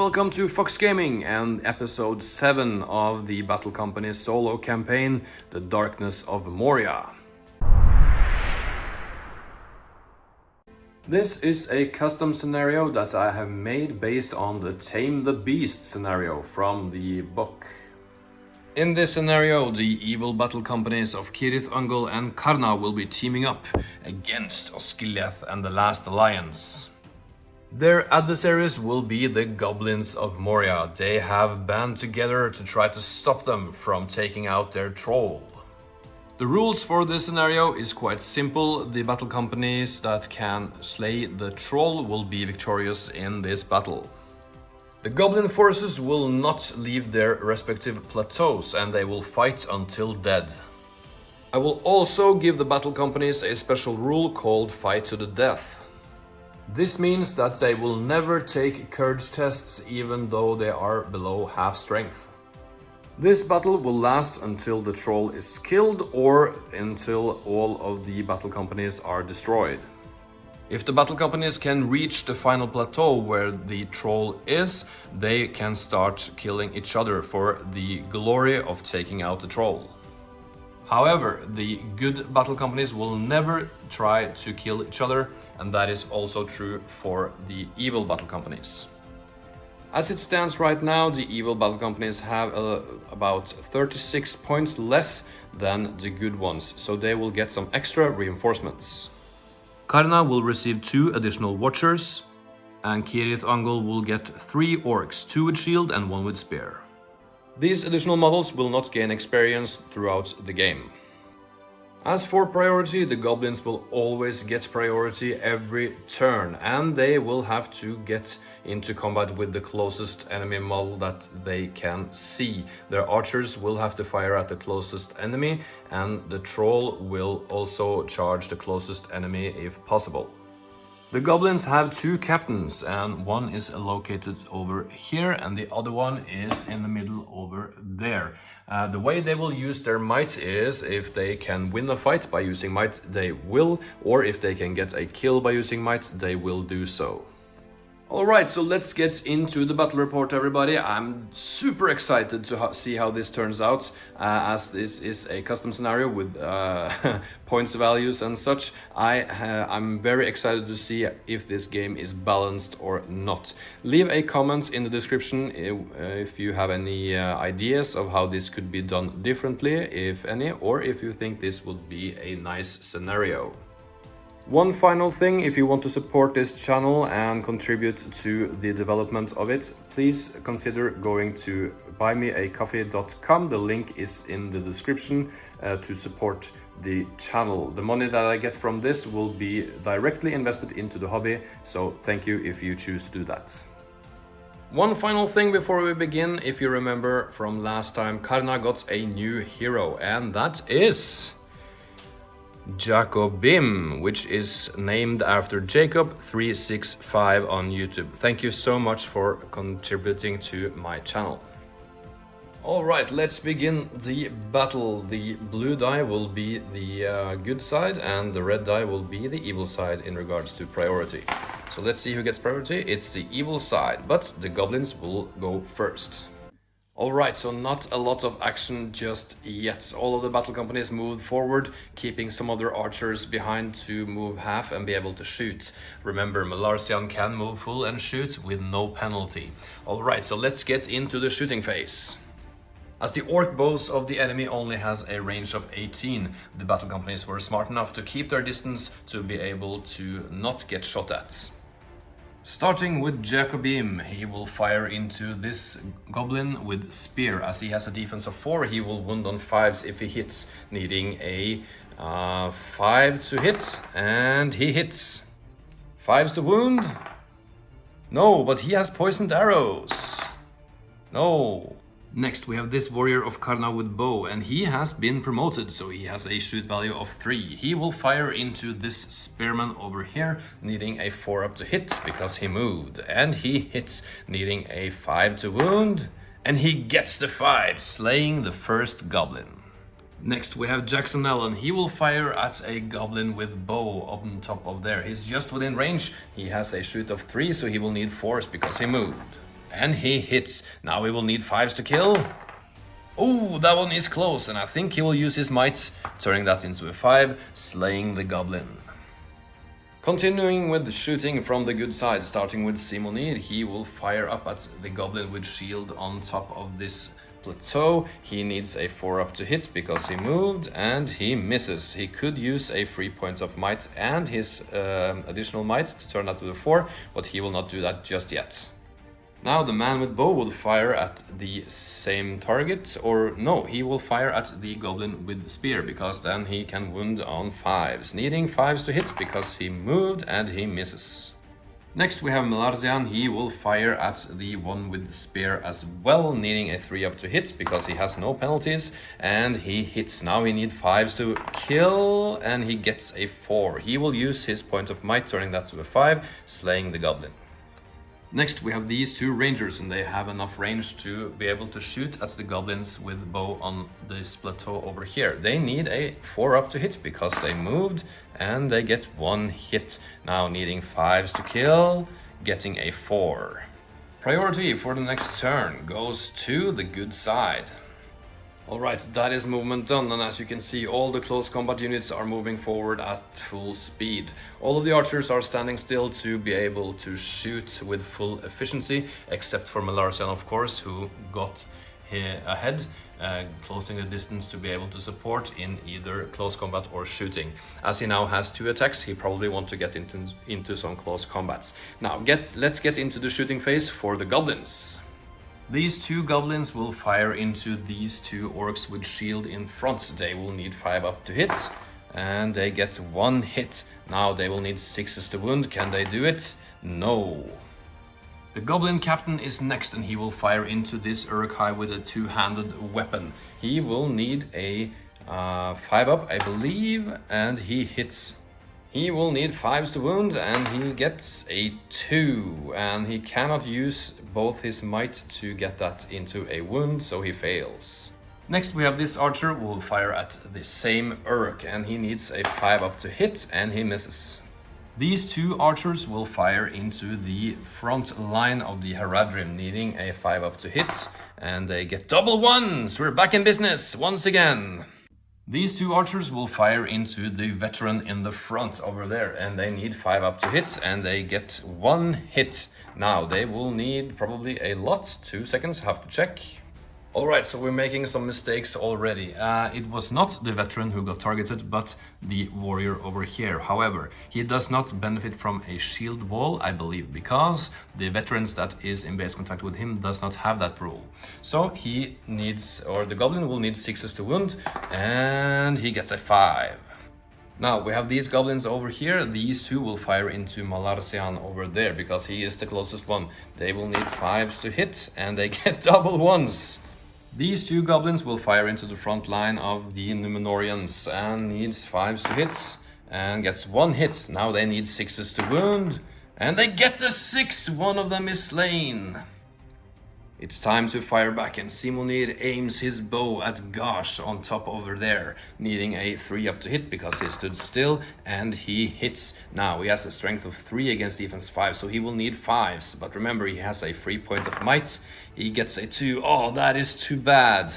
welcome to Fox Gaming and episode 7 of the Battle Companies solo campaign, The Darkness of Moria. This is a custom scenario that I have made based on the Tame the Beast scenario from the book. In this scenario, the evil battle companies of Cirith Ungol and Karna will be teaming up against Osgiliath and the Last Alliance. Their adversaries will be the Goblins of Moria. They have band together to try to stop them from taking out their troll. The rules for this scenario is quite simple. The battle companies that can slay the troll will be victorious in this battle. The Goblin forces will not leave their respective plateaus and they will fight until dead. I will also give the battle companies a special rule called Fight to the Death. This means that they will never take courage tests even though they are below half strength. This battle will last until the troll is killed or until all of the battle companies are destroyed. If the battle companies can reach the final plateau where the troll is, they can start killing each other for the glory of taking out the troll. However, the good battle companies will never try to kill each other, and that is also true for the evil battle companies. As it stands right now, the evil battle companies have about 36 points less than the good ones, so they will get some extra reinforcements. Karna will receive 2 additional watchers, and Cirith Ungol will get 3 orcs, 2 with shield and 1 with spear. These additional models will not gain experience throughout the game. As for priority, the goblins will always get priority every turn, and they will have to get into combat with the closest enemy model that they can see. Their archers will have to fire at the closest enemy, and the troll will also charge the closest enemy if possible. The goblins have 2 captains, and one is located over here and the other one is in the middle over there. The way they will use their might is if they can win a fight by using might, they will, or if they can get a kill by using might, they will do so. Alright, so let's get into the battle report, everybody. I'm super excited to see how this turns out, as this is a custom scenario with points values and such. I'm very excited to see if this game is balanced or not. Leave a comment in the description if you have any ideas of how this could be done differently, if any, or if you think this would be a nice scenario. One final thing, if you want to support this channel and contribute to the development of it, please consider going to buymeacoffee.com. The link is in the description to support the channel. The money that I get from this will be directly invested into the hobby, so thank you if you choose to do that. One final thing before we begin. If you remember from last time, Karna got a new hero, and that is Jacobim, which is named after Jacob365 on YouTube. Thank you so much for contributing to my channel. Alright, let's begin the battle. The blue die will be the good side and the red die will be the evil side in regards to priority. So let's see who gets priority. It's the evil side, but the goblins will go first. Alright, so not a lot of action just yet. All of the battle companies moved forward, keeping some of their archers behind to move half and be able to shoot. Remember, Malarsian can move full and shoot with no penalty. Alright, so let's get into the shooting phase. As the orc bows of the enemy only has a range of 18, the battle companies were smart enough to keep their distance to be able to not get shot at. Starting with Jacobim, he will fire into this goblin with spear. As he has a defense of 4, he will wound on 5s if he hits, needing a 5 to hit, and he hits. 5s to wound? No, but he has poisoned arrows. No. Next we have this warrior of Karna with bow, and he has been promoted, so he has a shoot value of 3. He will fire into this spearman over here, needing a 4 up to hit because he moved, and he hits, needing a 5 to wound, and he gets the 5, slaying the first goblin. Next we have Jackson Allen. He will fire at a goblin with bow on top of there. He's just within range. He has a shoot of 3, so he will need 4s because he moved. and he hits. Now he will need 5s to kill. Oh, that one is close, and I think he will use his might, turning that into a 5, slaying the goblin. Continuing with shooting from the good side, starting with Simonir, he will fire up at the goblin with shield on top of this plateau. He needs a 4-up to hit because he moved, and he misses. He could use a 3 points of might and his additional might to turn that to a 4, but he will not do that just yet. Now the man with bow will fire at the same target, or no, he will fire at the goblin with spear, because then he can wound on 5s, needing 5s to hit because he moved and he misses. Next we have Melarzian. He will fire at the one with spear as well, needing a 3-up to hit because he has no penalties, and he hits. Now he needs 5s to kill, and he gets a 4. He will use his point of might, turning that to a 5, slaying the goblin. Next we have these 2 rangers, and they have enough range to be able to shoot at the goblins with bow on this plateau over here. They need a 4-up to hit because they moved, and they get 1 hit. Now needing 5s to kill, getting a 4. Priority for the next turn goes to the good side. Alright, that is movement done, and as you can see, all the close combat units are moving forward at full speed. All of the archers are standing still to be able to shoot with full efficiency, except for Melarzian, of course, who got ahead, closing the distance to be able to support in either close combat or shooting. As he now has 2 attacks, he probably wants to get into some close combats. Now, let's get into the shooting phase for the goblins. These 2 goblins will fire into these 2 orcs with shield in front. They will need 5-up to hit, and they get 1 hit. Now they will need 6s to wound. Can they do it? No. The goblin captain is next, and he will fire into this Uruk-hai with a 2-handed weapon. He will need a 5-up, I believe, and he hits. He will need 5s to wound, and he gets a 2, and he cannot use both his might to get that into a wound, so he fails. Next we have this archer who will fire at the same Uruk, and he needs a 5-up to hit, and he misses. These 2 archers will fire into the front line of the Haradrim, needing a 5-up to hit, and they get double 1s! We're back in business once again! These 2 archers will fire into the veteran in the front over there, and they need 5-up to hit, and they get 1 hit. Now they will need probably a lot. 2 seconds, have to check. Alright, so we're making some mistakes already. It was not the veteran who got targeted, but the warrior over here. However, he does not benefit from a shield wall, I believe, because the veterans that is in base contact with him does not have that rule. So he needs, or the goblin will need 6s to wound, and he gets a 5. Now we have these goblins over here. These 2 will fire into Melarzian over there because he is the closest one. They will need 5s to hit, and they get double 1s. These 2 goblins will fire into the front line of the Numenorians and needs 5s to hit and gets 1 hit. Now they need 6s to wound, and they get the 6. One of them is slain. It's time to fire back, and Simonir aims his bow at Gash on top over there, needing a 3-up to hit because he stood still, and he hits. Now he has a strength of 3 against defense 5, so he will need 5s, but remember he has a 3 point of might. He gets a 2. Oh, that is too bad.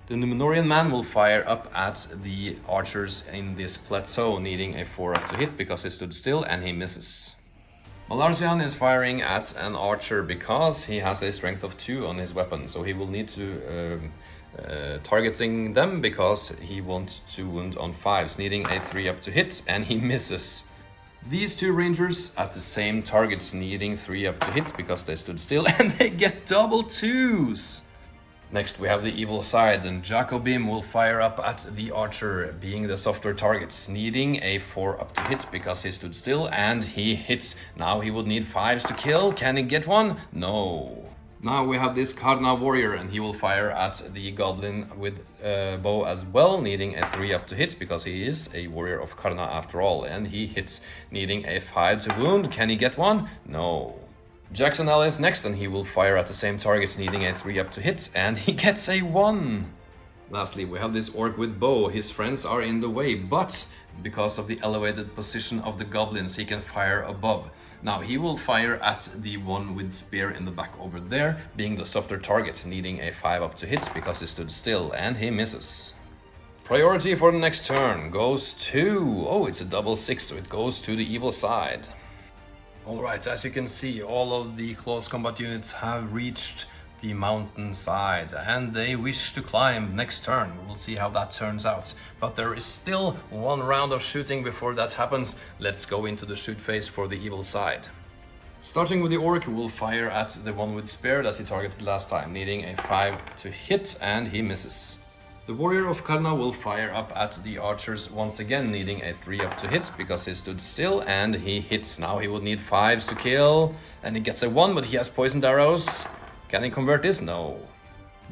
The Numenorian man will fire up at the archers in this plateau, needing a 4-up to hit because he stood still, and he misses. Melarzian is firing at an archer because he has a strength of 2 on his weapon, so he will need to targeting them because he wants to wound on 5s, needing a 3-up to hit, and he misses. These 2 rangers at the same targets, needing 3-up to hit because they stood still, and they get double 2s. Next we have the evil side, and Jacobim will fire up at the archer, being the softer targets, needing a 4-up to hit because he stood still, and he hits. Now he would need 5s to kill. Can he get 1? No. Now we have this Karna warrior, and he will fire at the goblin with bow as well, needing a 3-up to hit because he is a warrior of Karna after all, and he hits, needing a 5 to wound. Can he get 1? No. Jackson is next, and he will fire at the same targets, needing a 3-up to hit, and he gets a 1. Lastly, we have this orc with bow. His friends are in the way, but because of the elevated position of the goblins, he can fire above. Now, he will fire at the one with spear in the back over there, being the softer target, needing a 5 up to hit because he stood still, and he misses. Priority for the next turn goes to... oh, it's a double 6, so it goes to the evil side. Alright, as you can see, all of the close combat units have reached the mountainside and they wish to climb next turn. We'll see how that turns out. But there is still one round of shooting before that happens. Let's go into the shoot phase for the evil side. Starting with the orc, we'll fire at the one with spear that he targeted last time, needing a 5 to hit, and he misses. The warrior of Karna will fire up at the archers once again, needing a 3 up to hit because he stood still, and he hits. Now he will need 5s to kill, and he gets a 1, but he has poisoned arrows. Can he convert this? No.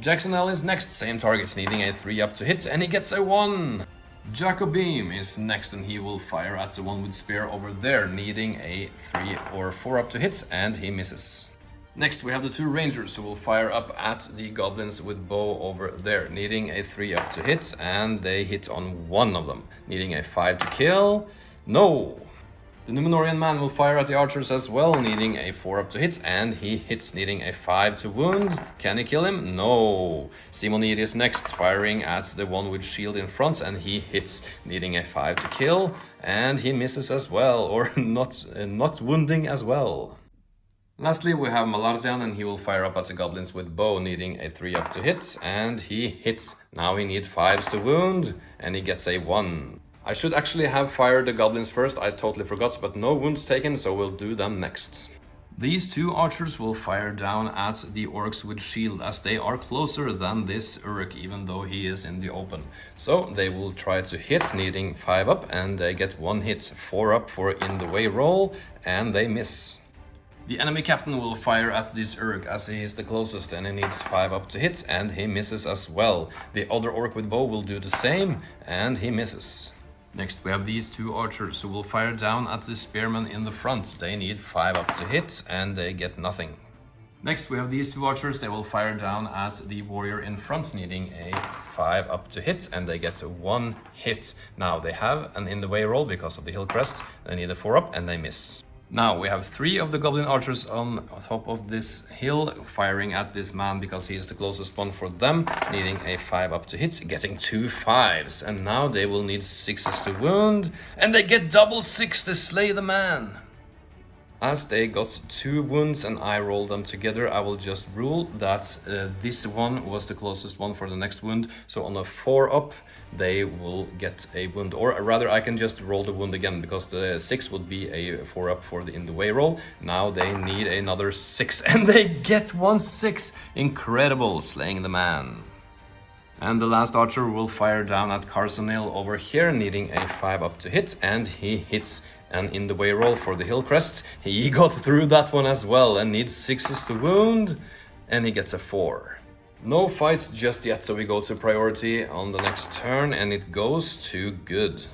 Jackson L is next, same target, needing a 3 up to hit, and he gets a 1. Jacobeam is next, and he will fire at the one with spear over there, needing a 3 or 4 up to hit, and he misses. Next, we have the 2 rangers who will fire up at the goblins with bow over there, needing a 3 up to hit, and they hit on one of them, needing a 5 to kill. No! The Numenorian man will fire at the archers as well, needing a 4 up to hit, and he hits, needing a 5 to wound. Can he kill him? No! Simonid is next, firing at the one with shield in front, and he hits, needing a 5 to kill, and he misses as well, or not wounding as well. Lastly, we have Malarzian, and he will fire up at the goblins with bow, needing a 3 up to hit, and he hits. Now he needs 5s to wound, and he gets a 1. I should actually have fired the goblins first, I totally forgot, but no wounds taken, so we'll do them next. These 2 archers will fire down at the orcs with shield, as they are closer than this Uruk, even though he is in the open. So they will try to hit, needing 5 up, and they get 1 hit, 4 up for in the way roll, and they miss. The enemy captain will fire at this Uruk as he is the closest, and he needs 5 up to hit, and he misses as well. The other orc with bow will do the same, and he misses. Next, we have these 2 archers who will fire down at the spearmen in the front. They need 5 up to hit, and they get nothing. Next, we have these 2 archers. They will fire down at the warrior in front, needing a 5 up to hit, and they get 1 hit. Now, they have an in the way roll because of the hill crest. They need a 4 up, and they miss. Now, we have 3 of the goblin archers on top of this hill, firing at this man because he is the closest one for them, needing a 5 up to hit, getting 2 5s. And now they will need 6s to wound, and they get double 6 to slay the man. As they got 2 wounds and I rolled them together, I will just rule that this one was the closest one for the next wound. So on a 4 up, they will get a wound, or rather I can just roll the wound again because the 6 would be a 4 up for the in the way roll. Now they need another 6 and they get 1 6. Incredible, slaying the man. And the last archer will fire down at Carsonil over here, needing a 5 up to hit, and he hits. And in the way roll for the hill crest, he got through that one as well and needs 6s to wound, and he gets a 4. No fights just yet, so we go to priority on the next turn, and it goes to good.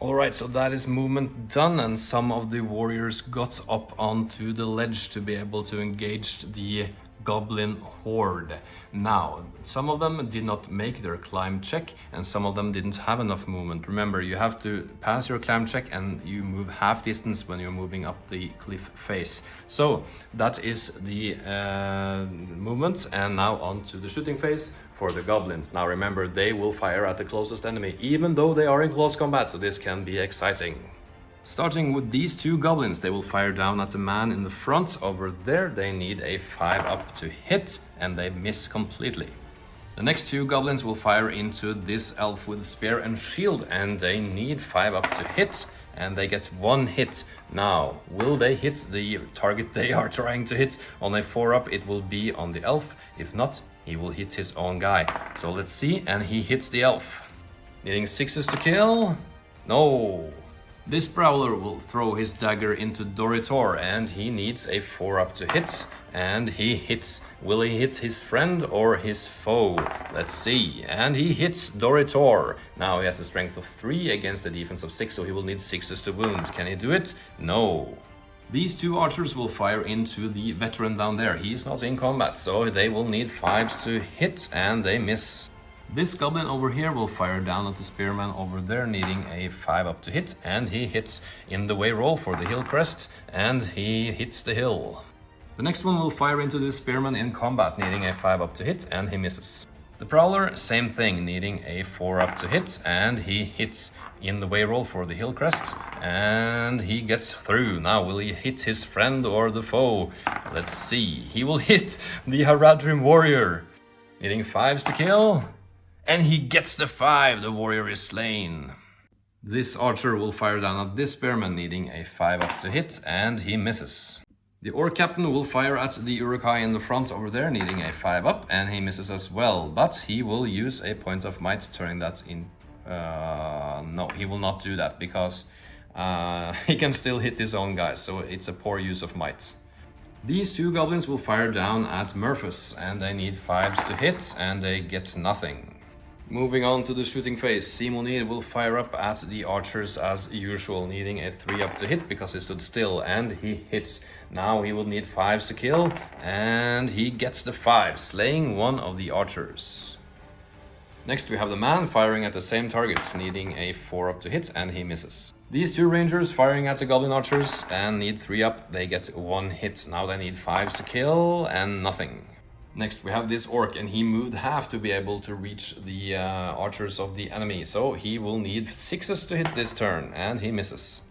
Alright, so that is movement done, and some of the warriors got up onto the ledge to be able to engage the goblin horde. Now, some of them did not make their climb check, and some of them didn't have enough movement. Remember, you have to pass your climb check and you move half distance when you're moving up the cliff face. So that is the movements, and now on to the shooting phase for the goblins. Now remember, they will fire at the closest enemy, even though they are in close combat, so this can be exciting. Starting with these 2 goblins, they will fire down at the man in the front over there. They need a 5 up to hit, and they miss completely. The next 2 goblins will fire into this elf with spear and shield, and they need 5 up to hit, and they get 1 hit. Now, will they hit the target they are trying to hit? On a 4 up, it will be on the elf. If not, he will hit his own guy. So let's see, and he hits the elf. Needing 6s to kill? No. This brawler will throw his dagger into Doritor, and he needs a 4 up to hit, and he hits. Will he hit his friend or his foe? Let's see. And he hits Doritor. Now he has a strength of 3 against a defense of 6, so he will need 6s to wound. Can he do it? No. These 2 archers will fire into the veteran down there. He is not in combat, so they will need 5s to hit, and they miss. This goblin over here will fire down at the spearman over there, needing a 5 up to hit, and he hits in the way roll for the hill crest, and he hits the hill. The next one will fire into this spearman in combat, needing a 5 up to hit, and he misses. The prowler, same thing, needing a 4 up to hit, and he hits in the way roll for the hill crest, and he gets through. Now will he hit his friend or the foe? Let's see. He will hit the Haradrim warrior, needing 5s to kill, and he gets the 5. The warrior is slain. This archer will fire down at this spearman, needing a 5 up to hit, and he misses. The orc captain will fire at the Uruk-hai in the front over there, needing a 5 up, and he misses as well. But he will use a point of might, turning that in... no, he will not do that, because he can still hit his own guys, so it's a poor use of might. These 2 goblins will fire down at Murphus, and they need 5s to hit, and they get nothing. Moving on to the shooting phase, Simonir will fire up at the archers as usual, needing a 3 up to hit because he stood still, and he hits. Now he will need 5s to kill, and he gets the 5, slaying one of the archers. Next we have the man firing at the same targets, needing a 4 up to hit, and he misses. These 2 rangers firing at the goblin archers and need 3 up, they get 1 hit. Now they need 5s to kill, and nothing. Next we have this orc, and he moved half to be able to reach the archers of the enemy, so he will need 6s to hit this turn, and he misses.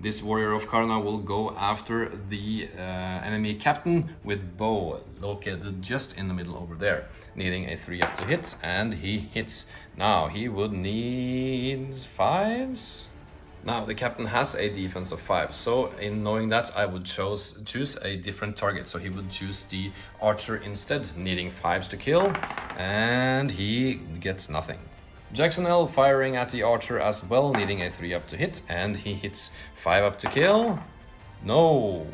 This warrior of Karna will go after the enemy captain with bow, located just in the middle over there, needing a 3 up to hit, and he hits. Now he would need 5s? Now the captain has a defense of 5, so in knowing that I would choose a different target. So he would choose the archer instead, needing 5s to kill, and he gets nothing. Jackson L firing at the archer as well, needing a 3 up to hit, and he hits 5 up to kill. No!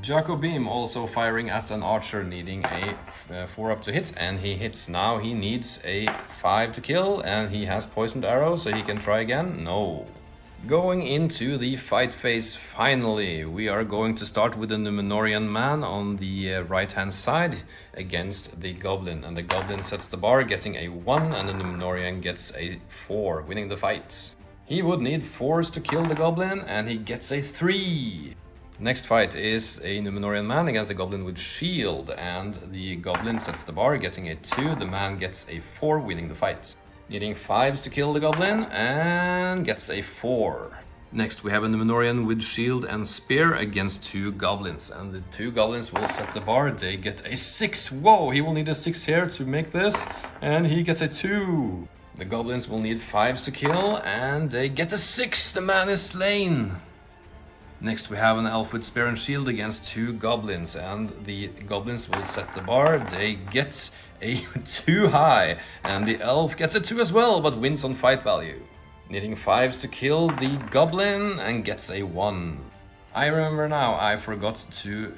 Jaco Beam also firing at an archer, needing a 4 up to hit, and he hits. Now he needs a 5 to kill, and he has poisoned arrows, so he can try again. No. Going into the fight phase finally, we are going to start with the Numenorian man on the right hand side against the goblin, and the goblin sets the bar, getting a 1, and the Numenorian gets a 4, winning the fight. He would need 4s to kill the goblin, and he gets a 3. Next fight is a Numenorian man against a goblin with shield, and the goblin sets the bar, getting a 2, the man gets a 4, winning the fight. Needing 5s to kill the goblin, and gets a 4. Next we have a Numenorian with shield and spear against 2 goblins, and the 2 goblins will set the bar, they get a 6. Whoa, he will need a 6 here to make this, and he gets a 2. The goblins will need 5s to kill, and they get a 6, the man is slain. Next we have an elf with spear and shield against 2 goblins, and the goblins will set the bar, they get a 2 high, and the elf gets a 2 as well, but wins on fight value. Needing 5s to kill the goblin, and gets a 1. I remember now, I forgot to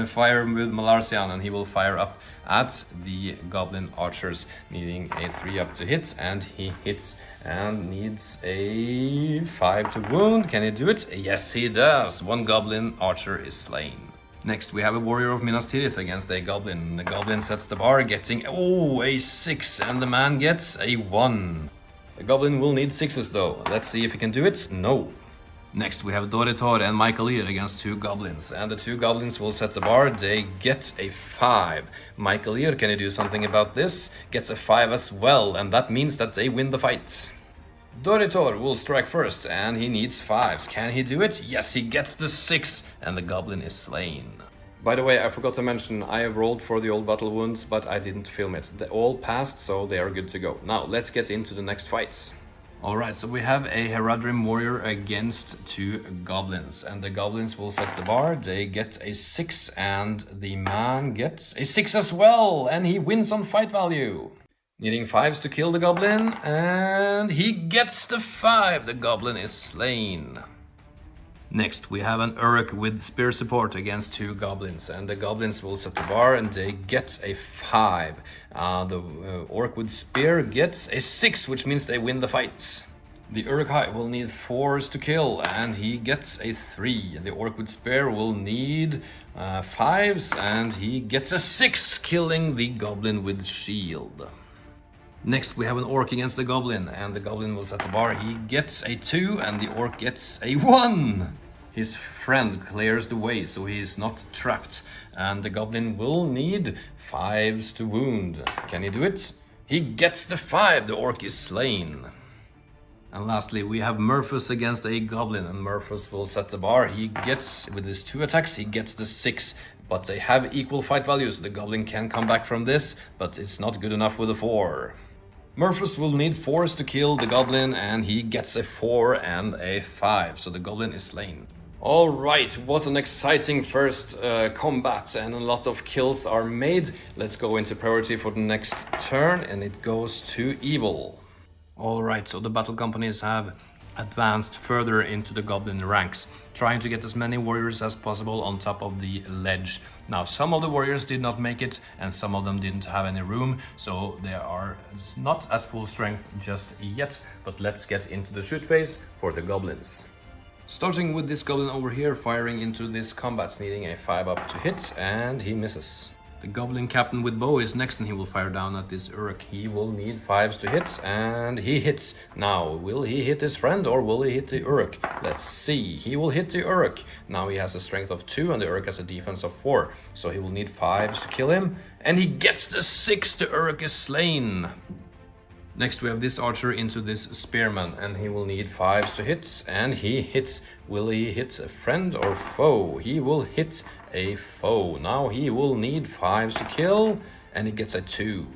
fire with Malarsian, and he will fire up at the goblin archers, needing a 3 up to hit, and he hits and needs a 5 to wound. Can he do it? Yes, he does. 1 goblin archer is slain. Next we have a warrior of Minas Tirith against a goblin. The goblin sets the bar, getting a 6, and the man gets a 1. The goblin will need 6s though. Let's see if he can do it. No. Next we have Doritor and Michaelir against 2 goblins, and the 2 goblins will set the bar, they get a 5. Michaelir, can you do something about this? Gets a 5 as well, and that means that they win the fight. Doritor will strike first, and he needs 5s. Can he do it? Yes, he gets the 6, and the goblin is slain. By the way, I forgot to mention, I have rolled for the old battle wounds, but I didn't film it. They all passed, so they are good to go. Now, let's get into the next fights. Alright, so we have a Haradrim warrior against 2 goblins, and the goblins will set the bar, they get a 6, and the man gets a 6 as well, and he wins on fight value. Needing 5s to kill the goblin, and he gets the 5, the goblin is slain. Next we have an Uruk with spear support against 2 goblins, and the goblins will set the bar, and they get a 5. The orc with spear gets a 6, which means they win the fight. The Uruk-hai will need 4s to kill, and he gets a 3. The orc with spear will need 5s, and he gets a 6, killing the goblin with shield. Next we have an orc against the goblin, and the goblin will set the bar. He gets a 2 and the orc gets a 1. His friend clears the way so he is not trapped, and the goblin will need 5s to wound. Can he do it? He gets the 5, the orc is slain. And lastly, we have Murphus against a goblin, and Murphus will set the bar. He gets, with his 2 attacks, he gets the 6, but they have equal fight values. The goblin can come back from this, but it's not good enough with a 4. Murphus will need 4s to kill the goblin, and he gets a 4 and a 5, so the goblin is slain. Alright, what an exciting first combat, and a lot of kills are made. Let's go into priority for the next turn, and it goes to evil. Alright, so the battle companies have advanced further into the goblin ranks, trying to get as many warriors as possible on top of the ledge. Now, some of the warriors did not make it, and some of them didn't have any room, so they are not at full strength just yet, but let's get into the shoot phase for the goblins. Starting with this goblin over here, firing into this combat, needing a 5 up to hit, and he misses. The goblin captain with bow is next, and he will fire down at this Uruk. He will need 5s to hit, and he hits. Now, will he hit his friend or will he hit the Uruk? Let's see. He will hit the Uruk. Now he has a strength of 2 and the Uruk has a defense of 4. So he will need 5s to kill him, and he gets the 6. The Uruk is slain. Next we have this archer into this spearman, and he will need 5s to hit, and he hits. Will he hit a friend or foe? He will hit a foe. Now he will need 5s to kill, and he gets a 2.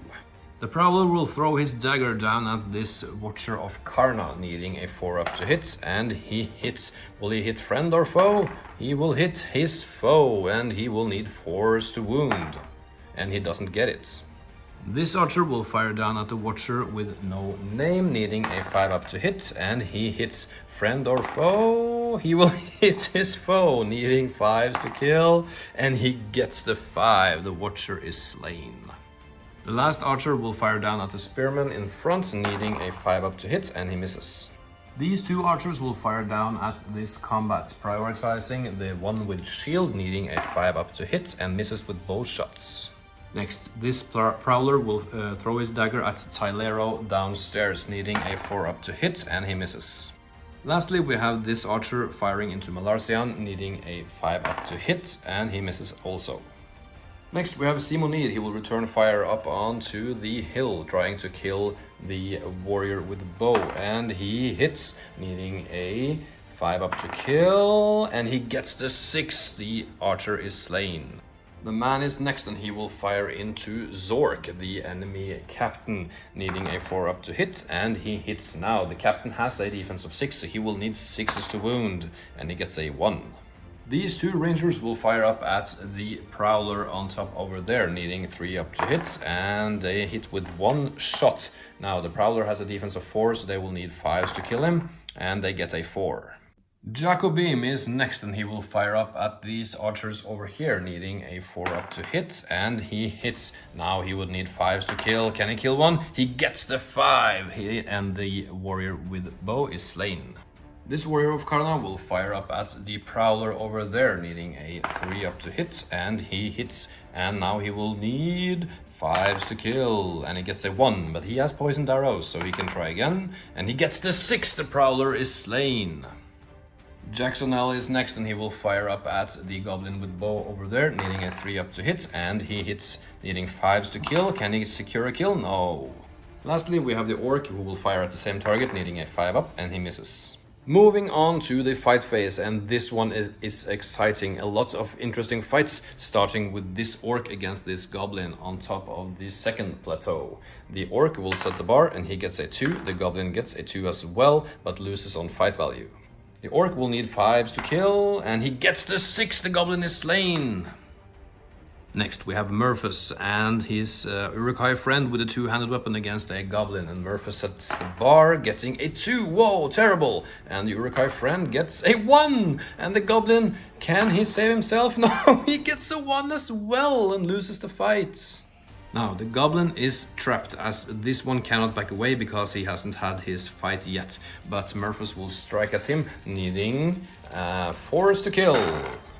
The prowler will throw his dagger down at this watcher of Karna, needing a 4 up to hit, and he hits. Will he hit friend or foe? He will hit his foe, and he will need 4s to wound, and he doesn't get it. This archer will fire down at the watcher with no name, needing a 5 up to hit, and he hits friend or foe. He will hit his foe, needing 5s to kill, and he gets the 5. The watcher is slain. The last archer will fire down at the spearman in front, needing a 5 up to hit, and he misses. These 2 archers will fire down at this combat, prioritizing the one with shield, needing a 5 up to hit, and misses with both shots. Next, this prowler will throw his dagger at Tylero downstairs, needing a 4 up to hit, and he misses. Lastly, we have this archer firing into Malarsian, needing a 5 up to hit, and he misses also. Next, we have Simonid. He will return fire up onto the hill, trying to kill the warrior with the bow, and he hits, needing a 5 up to kill, and he gets the 6. The archer is slain. The man is next, and he will fire into Zork, the enemy captain, needing a 4 up to hit, and he hits now. The captain has a defense of 6, so he will need 6s to wound, and he gets a 1. These 2 rangers will fire up at the prowler on top over there, needing 3 up to hit, and they hit with 1 shot. Now the prowler has a defense of 4, so they will need 5s to kill him, and they get a 4. Jacobim is next, and he will fire up at these archers over here, needing a 4 up to hit, and he hits. Now he would need 5s to kill. Can he kill one? He gets the 5, and the warrior with bow is slain. This warrior of Karna will fire up at the prowler over there, needing a 3 up to hit, and he hits, and now he will need 5s to kill, and he gets a 1, but he has poisoned arrows, so he can try again, and he gets the 6. The prowler is slain. Jacksonell is next, and he will fire up at the goblin with bow over there, needing a 3 up to hit, and he hits, needing 5s to kill. Can he secure a kill? No. Lastly, we have the orc, who will fire at the same target, needing a 5 up, and he misses. Moving on to the fight phase, and this one is exciting. A lot of interesting fights, starting with this orc against this goblin on top of the second plateau. The orc will set the bar, and he gets a 2. The goblin gets a 2 as well, but loses on fight value. The orc will need 5s to kill, and he gets the 6. The goblin is slain. Next, we have Murphus and his Uruk-hai friend with a 2-handed weapon against a goblin, and Murphus sets the bar, getting a 2. Whoa, terrible! And the Uruk-hai friend gets a 1, and the goblin, can he save himself? No, he gets a 1 as well and loses the fight. Now, the goblin is trapped, as this one cannot back away because he hasn't had his fight yet. But Murphus will strike at him, needing 4s to kill,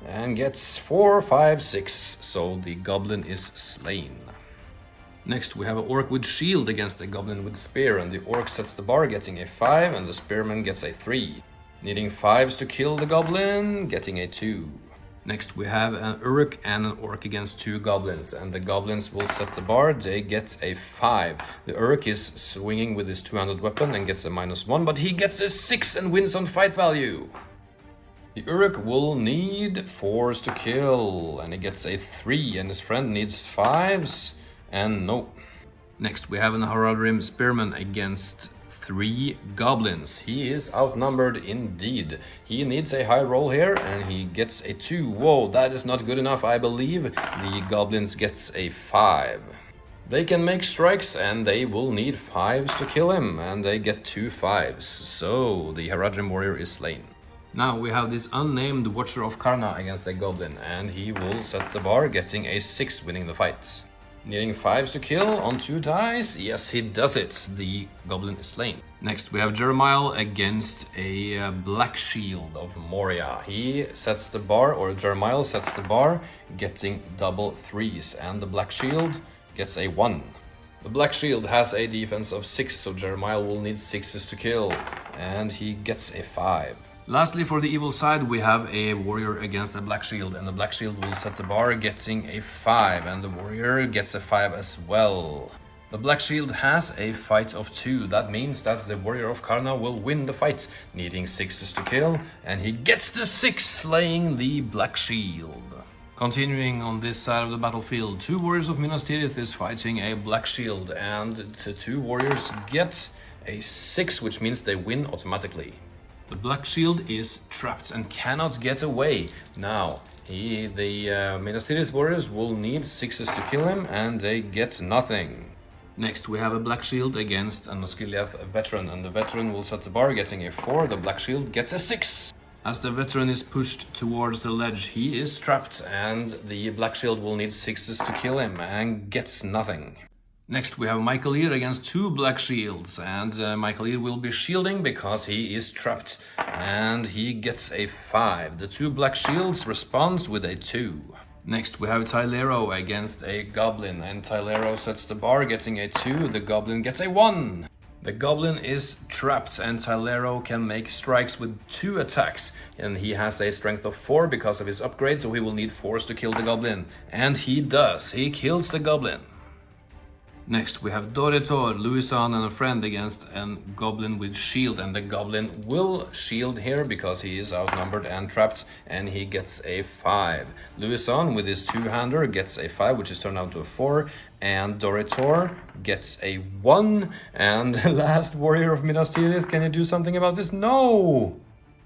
and gets 4, 5, 6, so the goblin is slain. Next we have an orc with shield against a goblin with spear, and the orc sets the bar, getting a 5, and the spearman gets a 3. Needing 5s to kill the goblin, getting a 2. Next we have an uruk and an orc against 2 goblins, and the goblins will set the bar, they get a 5. The uruk is swinging with his two-handed weapon and gets a -1, but he gets a 6 and wins on fight value. The uruk will need 4s to kill, and he gets a 3, and his friend needs 5s, and no. Next we have an Haraldrim spearman against 3 goblins. He is outnumbered indeed. He needs a high roll here, and he gets a 2. Whoa, that is not good enough, I believe. The goblins gets a 5. They can make strikes, and they will need 5s to kill him, and they get 2 5s. So the Haradrim warrior is slain. Now we have this unnamed Watcher of Karna against a goblin, and he will set the bar, getting a 6, winning the fight. Needing 5s to kill on 2 dice. Yes, he does it. The goblin is slain. Next we have Jeremiah against a Black Shield of Moria. He sets the bar, or Jeremiah sets the bar, getting double 3s, and the Black Shield gets a 1. The Black Shield has a defense of 6, so Jeremiah will need 6s to kill, and he gets a 5. Lastly, for the evil side, we have a warrior against a Black Shield, and the Black Shield will set the bar, getting a 5, and the warrior gets a 5 as well. The Black Shield has a fight of 2. That means that the warrior of Karna will win the fight, needing 6s to kill, and he gets the 6, slaying the Black Shield. Continuing on this side of the battlefield, 2 warriors of Minas Tirith is fighting a Black Shield, and the 2 warriors get a 6, which means they win automatically. The Black Shield is trapped and cannot get away. Now, the Minas Tirith warriors will need 6s to kill him, and they get nothing. Next, we have a Black Shield against an Osgiliath veteran, and the veteran will set the bar, getting a 4. The Black Shield gets a 6. As the veteran is pushed towards the ledge, he is trapped, and the Black Shield will need 6s to kill him, and gets nothing. Next we have Michaelir against 2 Black Shields, and Michaelir will be shielding because he is trapped, and he gets a 5. The 2 Black Shields responds with a 2. Next we have Tylero against a Goblin, and Tylero sets the bar, getting a 2. The Goblin gets a 1. The Goblin is trapped, and Tylero can make strikes with 2 attacks, and he has a strength of 4 because of his upgrade, so he will need 4s to kill the Goblin, and he does. He kills the Goblin. Next we have Doritor, Luisan and a friend against a goblin with shield, and the goblin will shield here because he is outnumbered and trapped, and he gets a 5. Luisan with his 2-hander gets a 5, which is turned out to a 4, and Doritor gets a 1, and the last warrior of Minas Tirith, can you do something about this? No!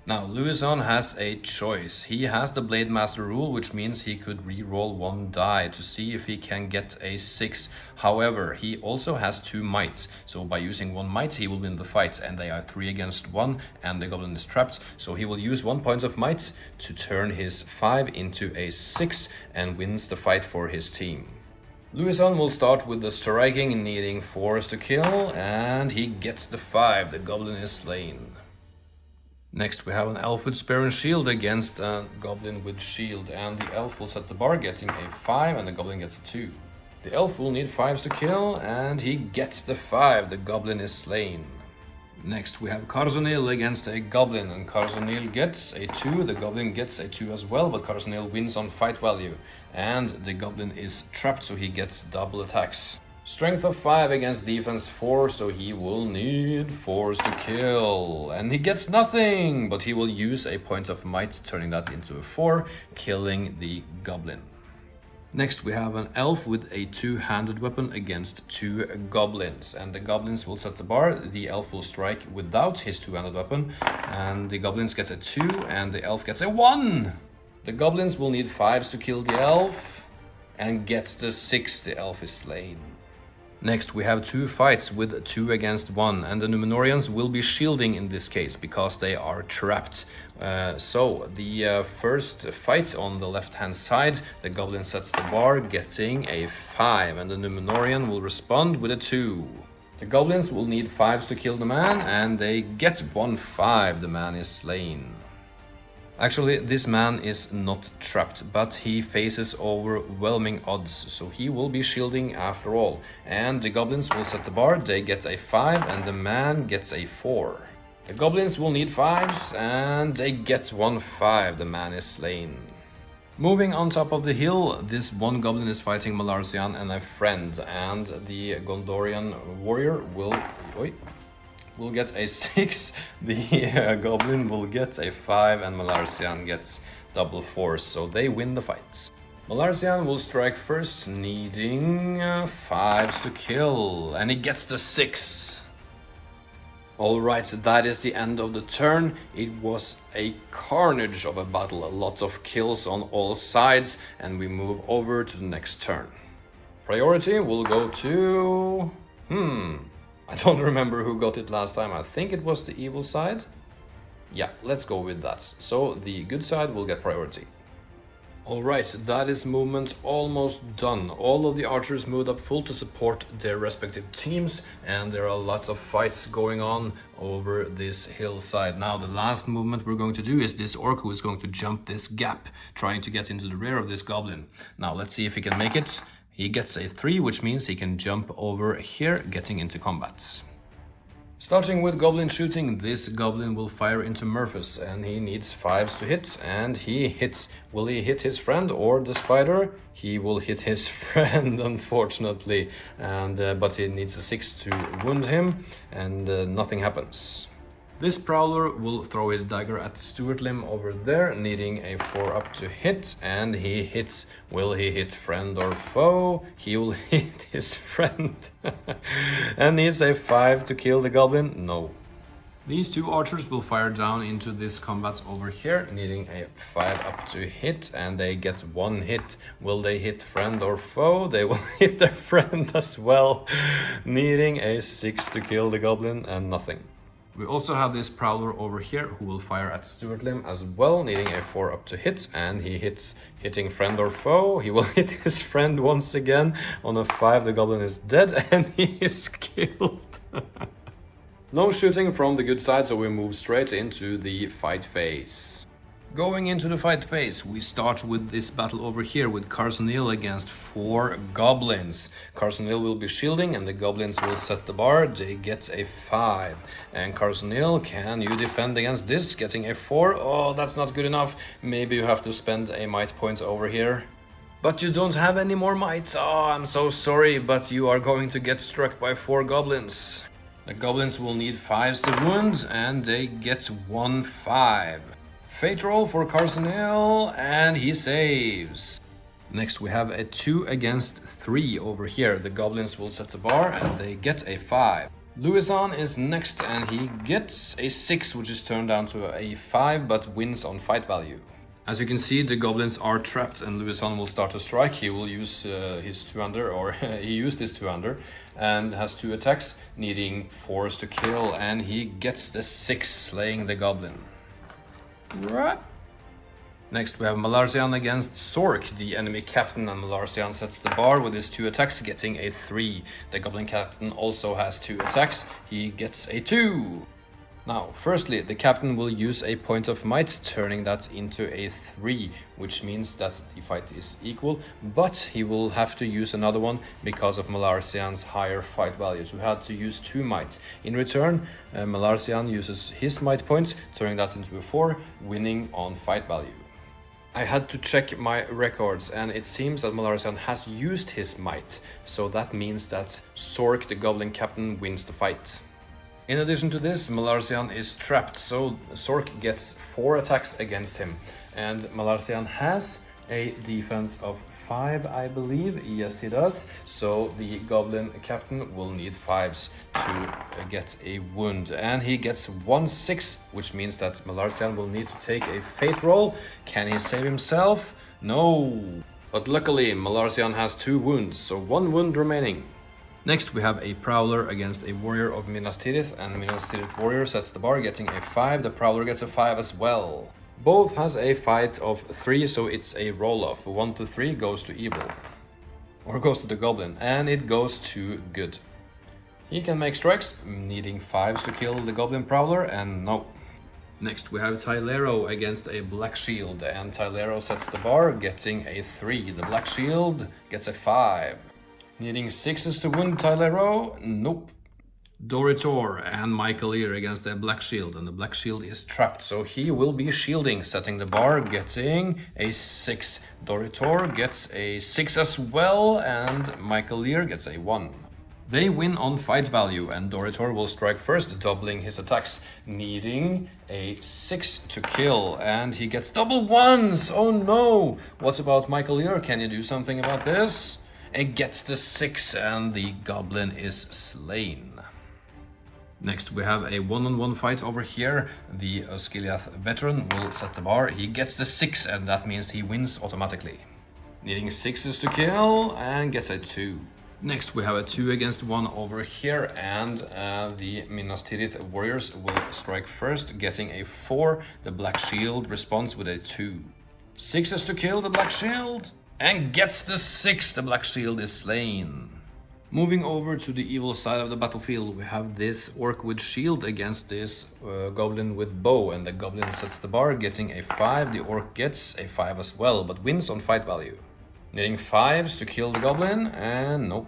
Now, Luisan has a choice. He has the Blade Master rule, which means he could re-roll 1 die to see if he can get a 6. However, he also has 2 mights, so by using 1 might he will win the fight, and they are 3 against 1, and the goblin is trapped, so he will use 1 point of might to turn his 5 into a 6 and wins the fight for his team. Luisan will start with the striking, needing 4s to kill, and he gets the 5. The goblin is slain. Next we have an elf with spear and shield against a goblin with shield, and the elf will set the bar, getting a 5, and the goblin gets a 2. The elf will need 5s to kill, and he gets the 5. The goblin is slain. Next we have Karzonil against a goblin, and Karzonil gets a 2. The goblin gets a 2 as well, but Karzonil wins on fight value, and the goblin is trapped, so he gets double attacks. Strength of 5 against defense 4, so he will need 4s to kill. And he gets nothing, but he will use a point of might, turning that into a 4, killing the goblin. Next we have an elf with a 2-handed weapon against 2 goblins, and the goblins will set the bar. The elf will strike without his 2-handed weapon, and the goblins gets a 2, and the elf gets a 1! The goblins will need 5s to kill the elf, and gets the 6. The elf is slain. Next we have 2 fights with 2 against 1, and the Numenorians will be shielding in this case because they are trapped. So the first fight on the left hand side, the goblin sets the bar, getting a 5, and the Numenorian will respond with a 2. The goblins will need 5s to kill the man, and they get 1 5. The man is slain. Actually, this man is not trapped, but he faces overwhelming odds, so he will be shielding after all. And the goblins will set the bar, they get a 5 and the man gets a 4. The goblins will need 5s and they get 1-5, the man is slain. Moving on top of the hill, this one goblin is fighting Malarsian and a friend, and the Gondorian warrior will get a 6, the goblin will get a 5 and Malarsian gets double 4, so they win the fight. Malarsian will strike first, needing 5s to kill, and he gets the 6. Alright, that is the end of the turn. It was a carnage of a battle, a lot of kills on all sides, and we move over to the next turn. Priority will go to... I don't remember who got it last time. I think it was the evil side. Yeah, let's go with that. So the good side will get priority. Alright, that is movement almost done. All of the archers moved up full to support their respective teams, and there are lots of fights going on over this hillside. Now, the last movement we're going to do is this orc who is going to jump this gap, trying to get into the rear of this goblin. Now, let's see if he can make it. He gets a 3, which means he can jump over here, getting into combat. Starting with goblin shooting, this goblin will fire into Murphys, and he needs 5s to hit, and he hits. Will he hit his friend or the spider? He will hit his friend, unfortunately, and but he needs a 6 to wound him, and nothing happens. This prowler will throw his dagger at Stuart Limb over there, needing a 4 up to hit, and he hits. Will he hit friend or foe? He will hit his friend. And needs a 5 to kill the goblin? No. These two archers will fire down into this combat over here, needing a 5 up to hit, and they get 1 hit. Will they hit friend or foe? They will hit their friend as well, needing a 6 to kill the goblin, and nothing. We also have this prowler over here who will fire at Stuart Limb as well, needing a 4 up to hit, and he hits, hitting friend or foe. He will hit his friend once again. On a 5, the goblin is dead and he is killed. No shooting from the good side, so we move straight into the fight phase. Going into the fight phase, we start with this battle over here with Carsonil against 4 goblins. Carsonil will be shielding and the goblins will set the bar. They get a 5. And Carsonil, can you defend against this? Getting a 4. Oh, that's not good enough. Maybe you have to spend a might point over here. But you don't have any more might. Oh, I'm so sorry, but you are going to get struck by 4 goblins. The goblins will need 5s to wound, and they get 1-5. Fate roll for Carsonil, and he saves. Next we have a 2 against 3 over here. The goblins will set the bar, and they get a 5. Louison is next, and he gets a 6, which is turned down to a 5, but wins on fight value. As you can see, the goblins are trapped, and Louison will start to strike. He will use his 2-hander, or he used his 2-hander, and has 2 attacks, needing 4s to kill, and he gets the 6, slaying the goblin. Next we have Malarsian against Sork, the enemy captain, and Malarsian sets the bar with his 2 attacks, getting a 3. The goblin captain also has 2 attacks. He gets a 2. Now, firstly, the captain will use a point of might, turning that into a 3, which means that the fight is equal, but he will have to use another one because of Malarsian's higher fight value, so he had to use 2 mights. In return, Malarsian uses his might points, turning that into a 4, winning on fight value. I had to check my records, and it seems that Malarsian has used his might, so that means that Sork, the goblin captain, wins the fight. In addition to this, Malarsian is trapped, so Sork gets 4 attacks against him. And Malarsian has a defense of 5, I believe. Yes, he does. So the goblin captain will need 5s to get a wound. And he gets 1-6, which means that Malarsian will need to take a fate roll. Can he save himself? No. But luckily, Malarsian has 2 wounds, so 1 wound remaining. Next we have a Prowler against a Warrior of Minas Tirith, and Minas Tirith Warrior sets the bar, getting a 5. The Prowler gets a 5 as well. Both has a fight of 3, so it's a roll-off. 1 to 3 goes to evil. Or goes to the Goblin, and it goes to good. He can make strikes, needing 5s to kill the Goblin Prowler, and no. Next we have Tylero against a Black Shield, and Tylero sets the bar, getting a 3. The Black Shield gets a 5. Needing 6s to wound Tylero? Nope. Doritor and Michaelir against a Black Shield, and the Black Shield is trapped, so he will be shielding, setting the bar, getting a 6. Doritor gets a 6 as well, and Michaelir gets a 1. They win on fight value, and Doritor will strike first, doubling his attacks, needing a 6 to kill, and he gets double 1s! Oh no! What about Michaelir? Can you do something about this? It gets the 6, and the Goblin is slain. Next we have a one-on-one fight over here. The Osgiliath veteran will set the bar. He gets the 6, and that means he wins automatically. Needing 6s to kill, and gets a 2. Next we have a 2 against 1 over here, and the Minas Tirith warriors will strike first, getting a 4. The Black Shield responds with a 2. 6s to kill the Black Shield, and gets the 6. The Black Shield is slain. Moving over to the evil side of the battlefield, we have this orc with shield against this goblin with bow, and the goblin sets the bar, getting a 5. The orc gets a 5 as well, but wins on fight value. Needing 5s to kill the goblin, and nope.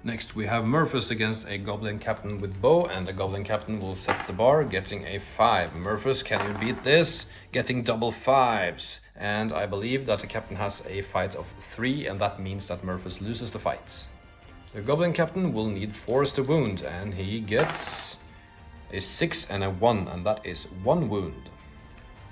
Next we have Murphys against a goblin captain with bow, and the goblin captain will set the bar, getting a 5. Murphys, can you beat this? Getting double 5s, and I believe that the captain has a fight of 3, and that means that Murphys loses the fight. The Goblin Captain will need 4s to wound, and he gets a 6 and a 1, and that is 1 wound.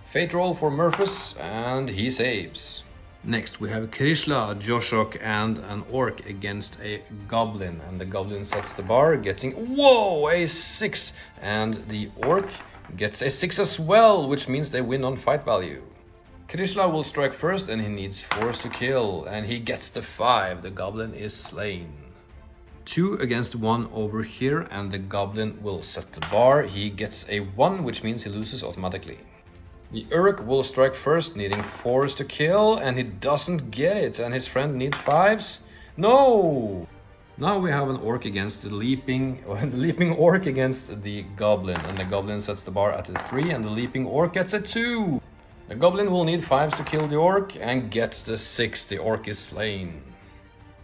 Fate roll for Murphys, and he saves. Next we have Krishla, Joshok, and an orc against a goblin, and the goblin sets the bar, getting, whoa, a 6, and the orc gets a 6 as well, which means they win on fight value. Krishla will strike first, and he needs 4s to kill, and he gets the 5. The goblin is slain. 2 against 1 over here, and the goblin will set the bar. He gets a 1, which means he loses automatically. The Uruk will strike first, needing 4s to kill, and he doesn't get it, and his friend needs 5s. No! Now we have an orc against the leaping orc against the goblin, and the goblin sets the bar at a 3, and the leaping orc gets a 2. The goblin will need 5s to kill the orc, and gets the 6. The orc is slain.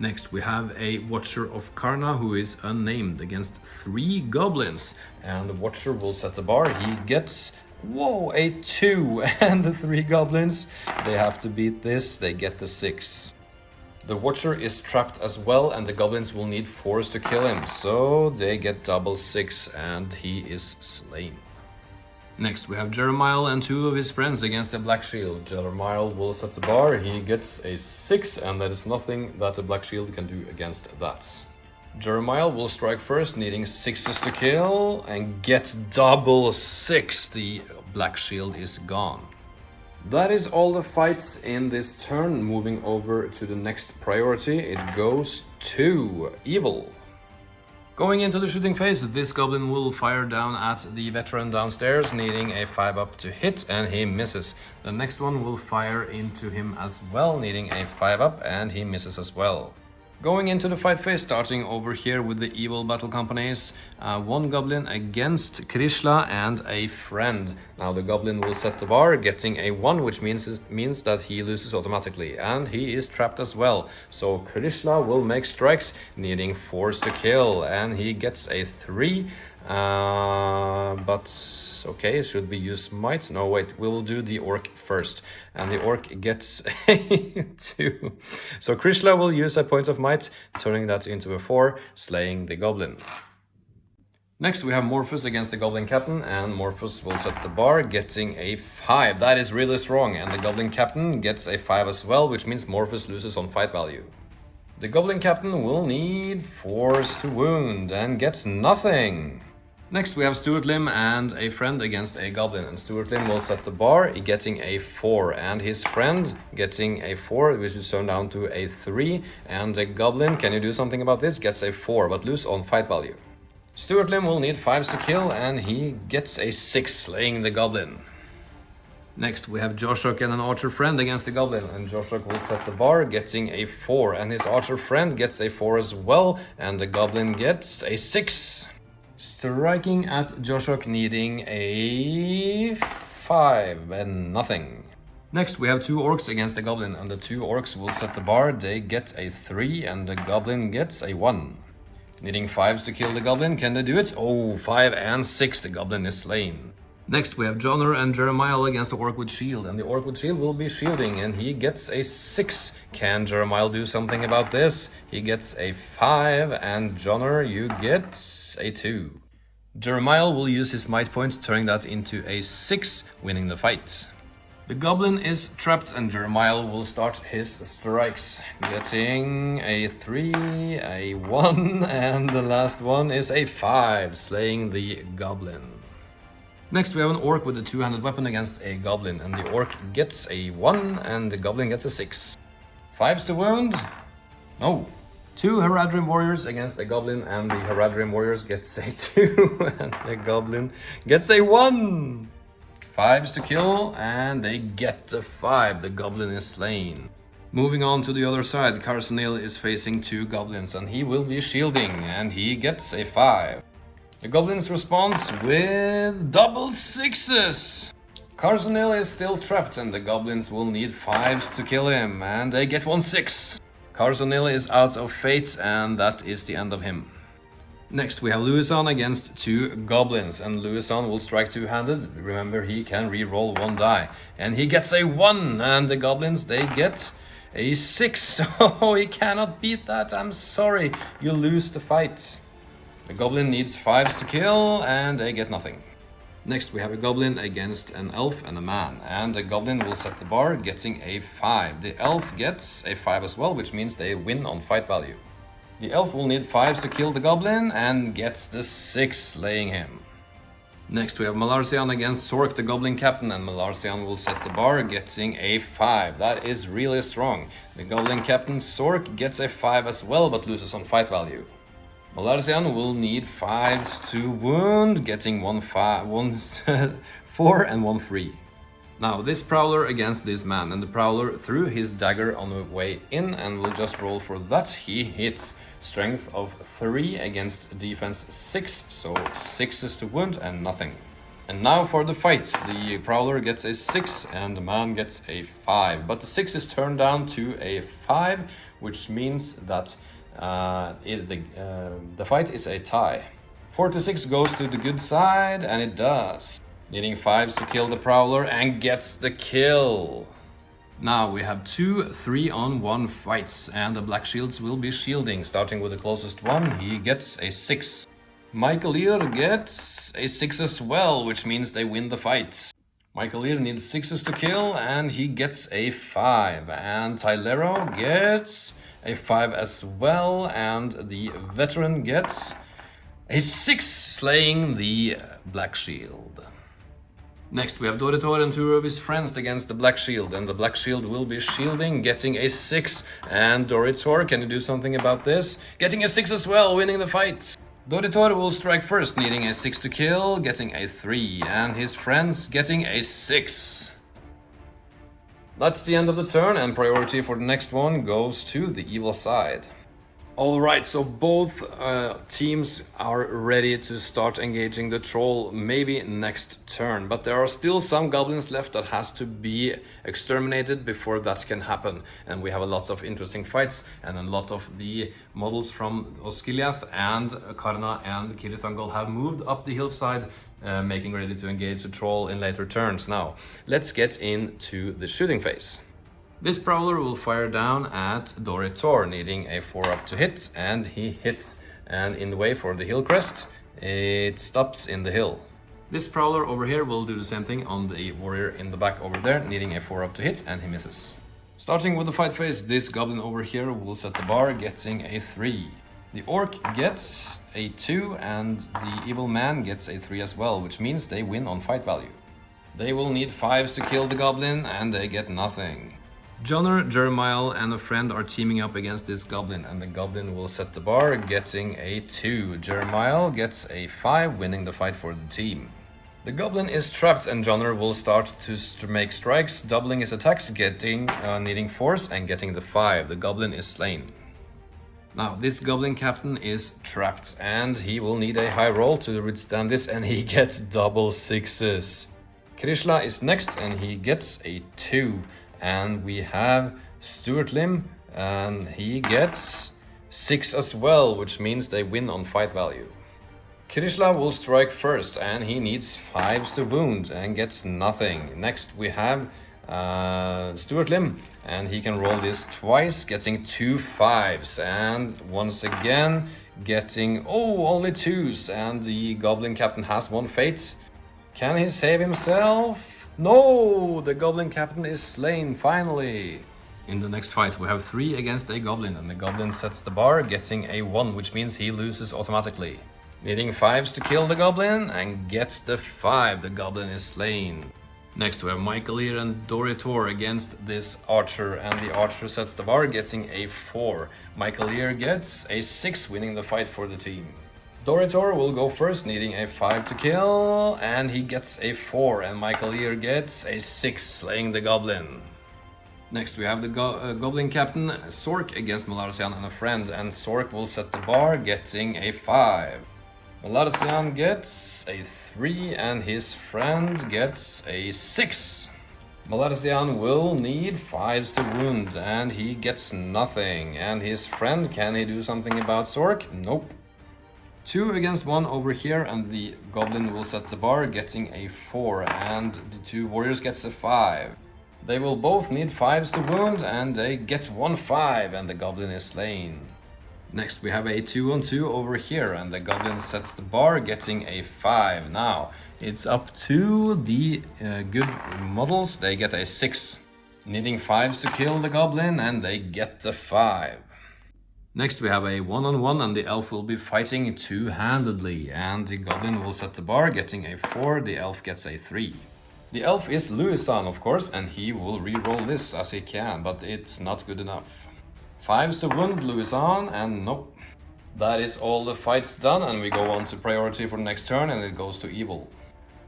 Next we have a Watcher of Karna who is unnamed against 3 goblins, and the Watcher will set the bar. He gets, whoa, a 2, and the 3 goblins, they have to beat this, they get the 6. The Watcher is trapped as well, and the goblins will need 4s to kill him, so they get double 6, and he is slain. Next we have Jeremiah and 2 of his friends against the Black Shield. Jeremiah will set the bar, he gets a 6, and there is nothing that the Black Shield can do against that. Jeremiah will strike first, needing 6s to kill, and gets double 6. The Black Shield is gone. That is all the fights in this turn. Moving over to the next priority, it goes to Evil. Going into the shooting phase, this goblin will fire down at the veteran downstairs, needing a 5-up to hit, and he misses. The next one will fire into him as well, needing a 5-up, and he misses as well. Going into the fight phase, starting over here with the evil battle companies, 1 goblin against Krishla and a friend. Now the goblin will set the bar, getting a 1, which means that he loses automatically, and he is trapped as well. So Krishla will make strikes, needing 4s to kill, and he gets a 3. But okay, should we use might? No, wait, we will do the orc first, and the orc gets a 2. So Krishla will use a point of might, turning that into a 4, slaying the goblin. Next we have Morphus against the goblin captain, and Morphus will set the bar, getting a 5. That is really strong, and the goblin captain gets a 5 as well, which means Morphus loses on fight value. The goblin captain will need 4s to wound, and gets nothing. Next we have Stuart Lim and a friend against a goblin, and Stuart Lim will set the bar, getting a 4, and his friend getting a 4, which is turned down to a 3, and the goblin, can you do something about this, gets a 4, but lose on fight value. Stuart Lim will need 5s to kill, and he gets a 6, slaying the goblin. Next we have Joshok and an archer friend against the goblin, and Joshok will set the bar, getting a 4, and his archer friend gets a 4 as well, and the goblin gets a 6. Striking at Joshok, needing a 5 and nothing. Next we have 2 orcs against the goblin, and the 2 orcs will set the bar. They get a 3 and the goblin gets a 1. Needing 5s to kill the goblin, can they do it? Oh, 5 and 6, the goblin is slain. Next we have Jonner and Jeremiah against the orc with shield, and the orc with shield will be shielding, and he gets a 6. Can Jeremiah do something about this? He gets a 5, and Jonner, you get a 2. Jeremiah will use his might point, turning that into a 6, winning the fight. The goblin is trapped, and Jeremiah will start his strikes, getting a 3, a 1, and the last one is a 5, slaying the goblin. Next we have an orc with a 2-handed weapon against a goblin, and the orc gets a 1 and the goblin gets a 6. 5s to wound? No. 2 Haradrim warriors against a goblin, and the Haradrim warriors gets a 2 and the goblin gets a 1. 5s to kill, and they get a 5. The goblin is slain. Moving on to the other side, Carsonil is facing 2 goblins, and he will be shielding, and he gets a 5. The goblins responds with double 6s. Carsonil is still trapped, and the goblins will need 5s to kill him, and they get 1 6. Carsonil is out of fate, and that is the end of him. Next we have Louison against 2 goblins, and Louison will strike 2-handed. Remember, he can re-roll 1 die, and he gets a 1, and the goblins, they get a 6. Oh, he cannot beat that. I'm sorry, you lose the fight. The goblin needs 5s to kill, and they get nothing. Next we have a goblin against an elf and a man, and the goblin will set the bar, getting a 5. The elf gets a 5 as well, which means they win on fight value. The elf will need 5s to kill the goblin, and gets the 6, slaying him. Next we have Malarsian against Sork, the goblin captain, and Malarsian will set the bar, getting a 5. That is really strong. The goblin captain Sork gets a 5 as well, but loses on fight value. Malarsian will need 5s to wound, getting 1 4 and 1 3. Now this Prowler against this man, and the Prowler threw his dagger on the way in and will just roll for that. He hits strength of 3 against defense 6, so 6s to wound and nothing. And now for the fight. The Prowler gets a 6 and the man gets a 5, but the 6 is turned down to a 5, which means that the fight is a tie. 4 to 6 goes to the good side, and it does. Needing 5s to kill the Prowler, and gets the kill. Now we have 2 3-on-1 fights, and the Black Shields will be shielding. Starting with the closest one, he gets a 6. Michael Ear gets a 6 as well, which means they win the fight. Michael Ear needs 6s to kill, and he gets a 5. And Tylero gets a 5 as well, and the veteran gets a 6, slaying the Black Shield. Next we have Doritor and 2 of his friends against the Black Shield, and the Black Shield will be shielding, getting a 6, and Doritor, can you do something about this? Getting a 6 as well, winning the fight. Doritor will strike first, needing a 6 to kill, getting a 3, and his friends getting a 6. That's the end of the turn, and priority for the next one goes to the evil side. Alright, so both teams are ready to start engaging the troll maybe next turn, but there are still some goblins left that has to be exterminated before that can happen. And we have a lot of interesting fights, and a lot of the models from Osgiliath and Karna and Cirith Ungol have moved up the hillside, making ready to engage the troll in later turns. Now, let's get into the shooting phase. This Prowler will fire down at Doritor, needing a 4-up to hit, and he hits. And in the way for the hill crest, it stops in the hill. This Prowler over here will do the same thing on the warrior in the back over there, needing a 4-up to hit, and he misses. Starting with the fight phase, this goblin over here will set the bar, getting a 3. The orc gets a 2, and the evil man gets a 3 as well, which means they win on fight value. They will need 5s to kill the goblin, and they get nothing. Jonner, Jeremiah, and a friend are teaming up against this goblin, and the goblin will set the bar, getting a 2. Jeremiah gets a 5, winning the fight for the team. The goblin is trapped, and Jonner will start to make strikes, doubling his attacks, needing 4s and getting the 5. The goblin is slain. Now, this Goblin Captain is trapped, and he will need a high roll to withstand this, and he gets double 6s. Krishla is next, and he gets a 2. And we have Stuart Lim, and he gets 6 as well, which means they win on fight value. Krishla will strike first, and he needs 5s to wound and gets nothing. Next we have Stuart Lim, and he can roll this twice, getting 2 5s, and once again getting only 2s, and the Goblin Captain has 1 fate. Can he save himself? No! The Goblin Captain is slain finally. In the next fight we have 3 against a Goblin, and the Goblin sets the bar, getting a 1, which means he loses automatically. Needing 5s to kill the Goblin, and gets the 5. The Goblin is slain. Next we have Michaelir and Doritor against this Archer, and the Archer sets the bar, getting a 4. Michaelir gets a 6, winning the fight for the team. Doritor will go first, needing a 5 to kill, and he gets a 4, and Michaelir gets a 6, slaying the Goblin. Next we have the Goblin Captain Sork against Malarsian and a friend, and Sork will set the bar, getting a 5. Malarsian gets a 3, and his friend gets a 6. Malarsian will need 5s to wound, and he gets nothing. And his friend, can he do something about Sork? Nope. 2 against 1 over here, and the Goblin will set the bar, getting a 4, and the 2 warriors gets a 5. They will both need 5s to wound, and they get 1 5, and the Goblin is slain. Next we have a 2-on-2 over here, and the Goblin sets the bar, getting a 5. Now it's up to the good models. They get a 6. Needing 5s to kill the Goblin, and they get the 5. Next we have a 1-on-1, and the Elf will be fighting two-handedly, and the Goblin will set the bar, getting a 4. The Elf gets a 3. The Elf is Louisan, of course, and he will re-roll this as he can, but it's not good enough. 5s to wound Louisan, and nope. That is all the fights done, and we go on to priority for the next turn, and it goes to evil.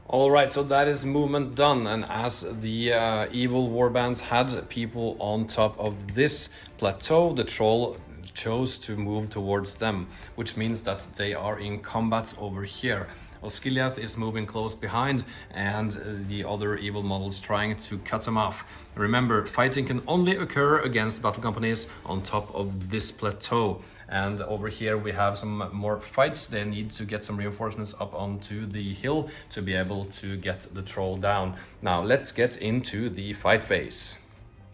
Alright, so that is movement done, and as the evil warbands had people on top of this plateau, the troll chose to move towards them, which means that they are in combat over here. Osgiliath is moving close behind, and the other evil models trying to cut them off. Remember, fighting can only occur against battle companies on top of this plateau. And over here we have some more fights. They need to get some reinforcements up onto the hill to be able to get the troll down. Now let's get into the fight phase.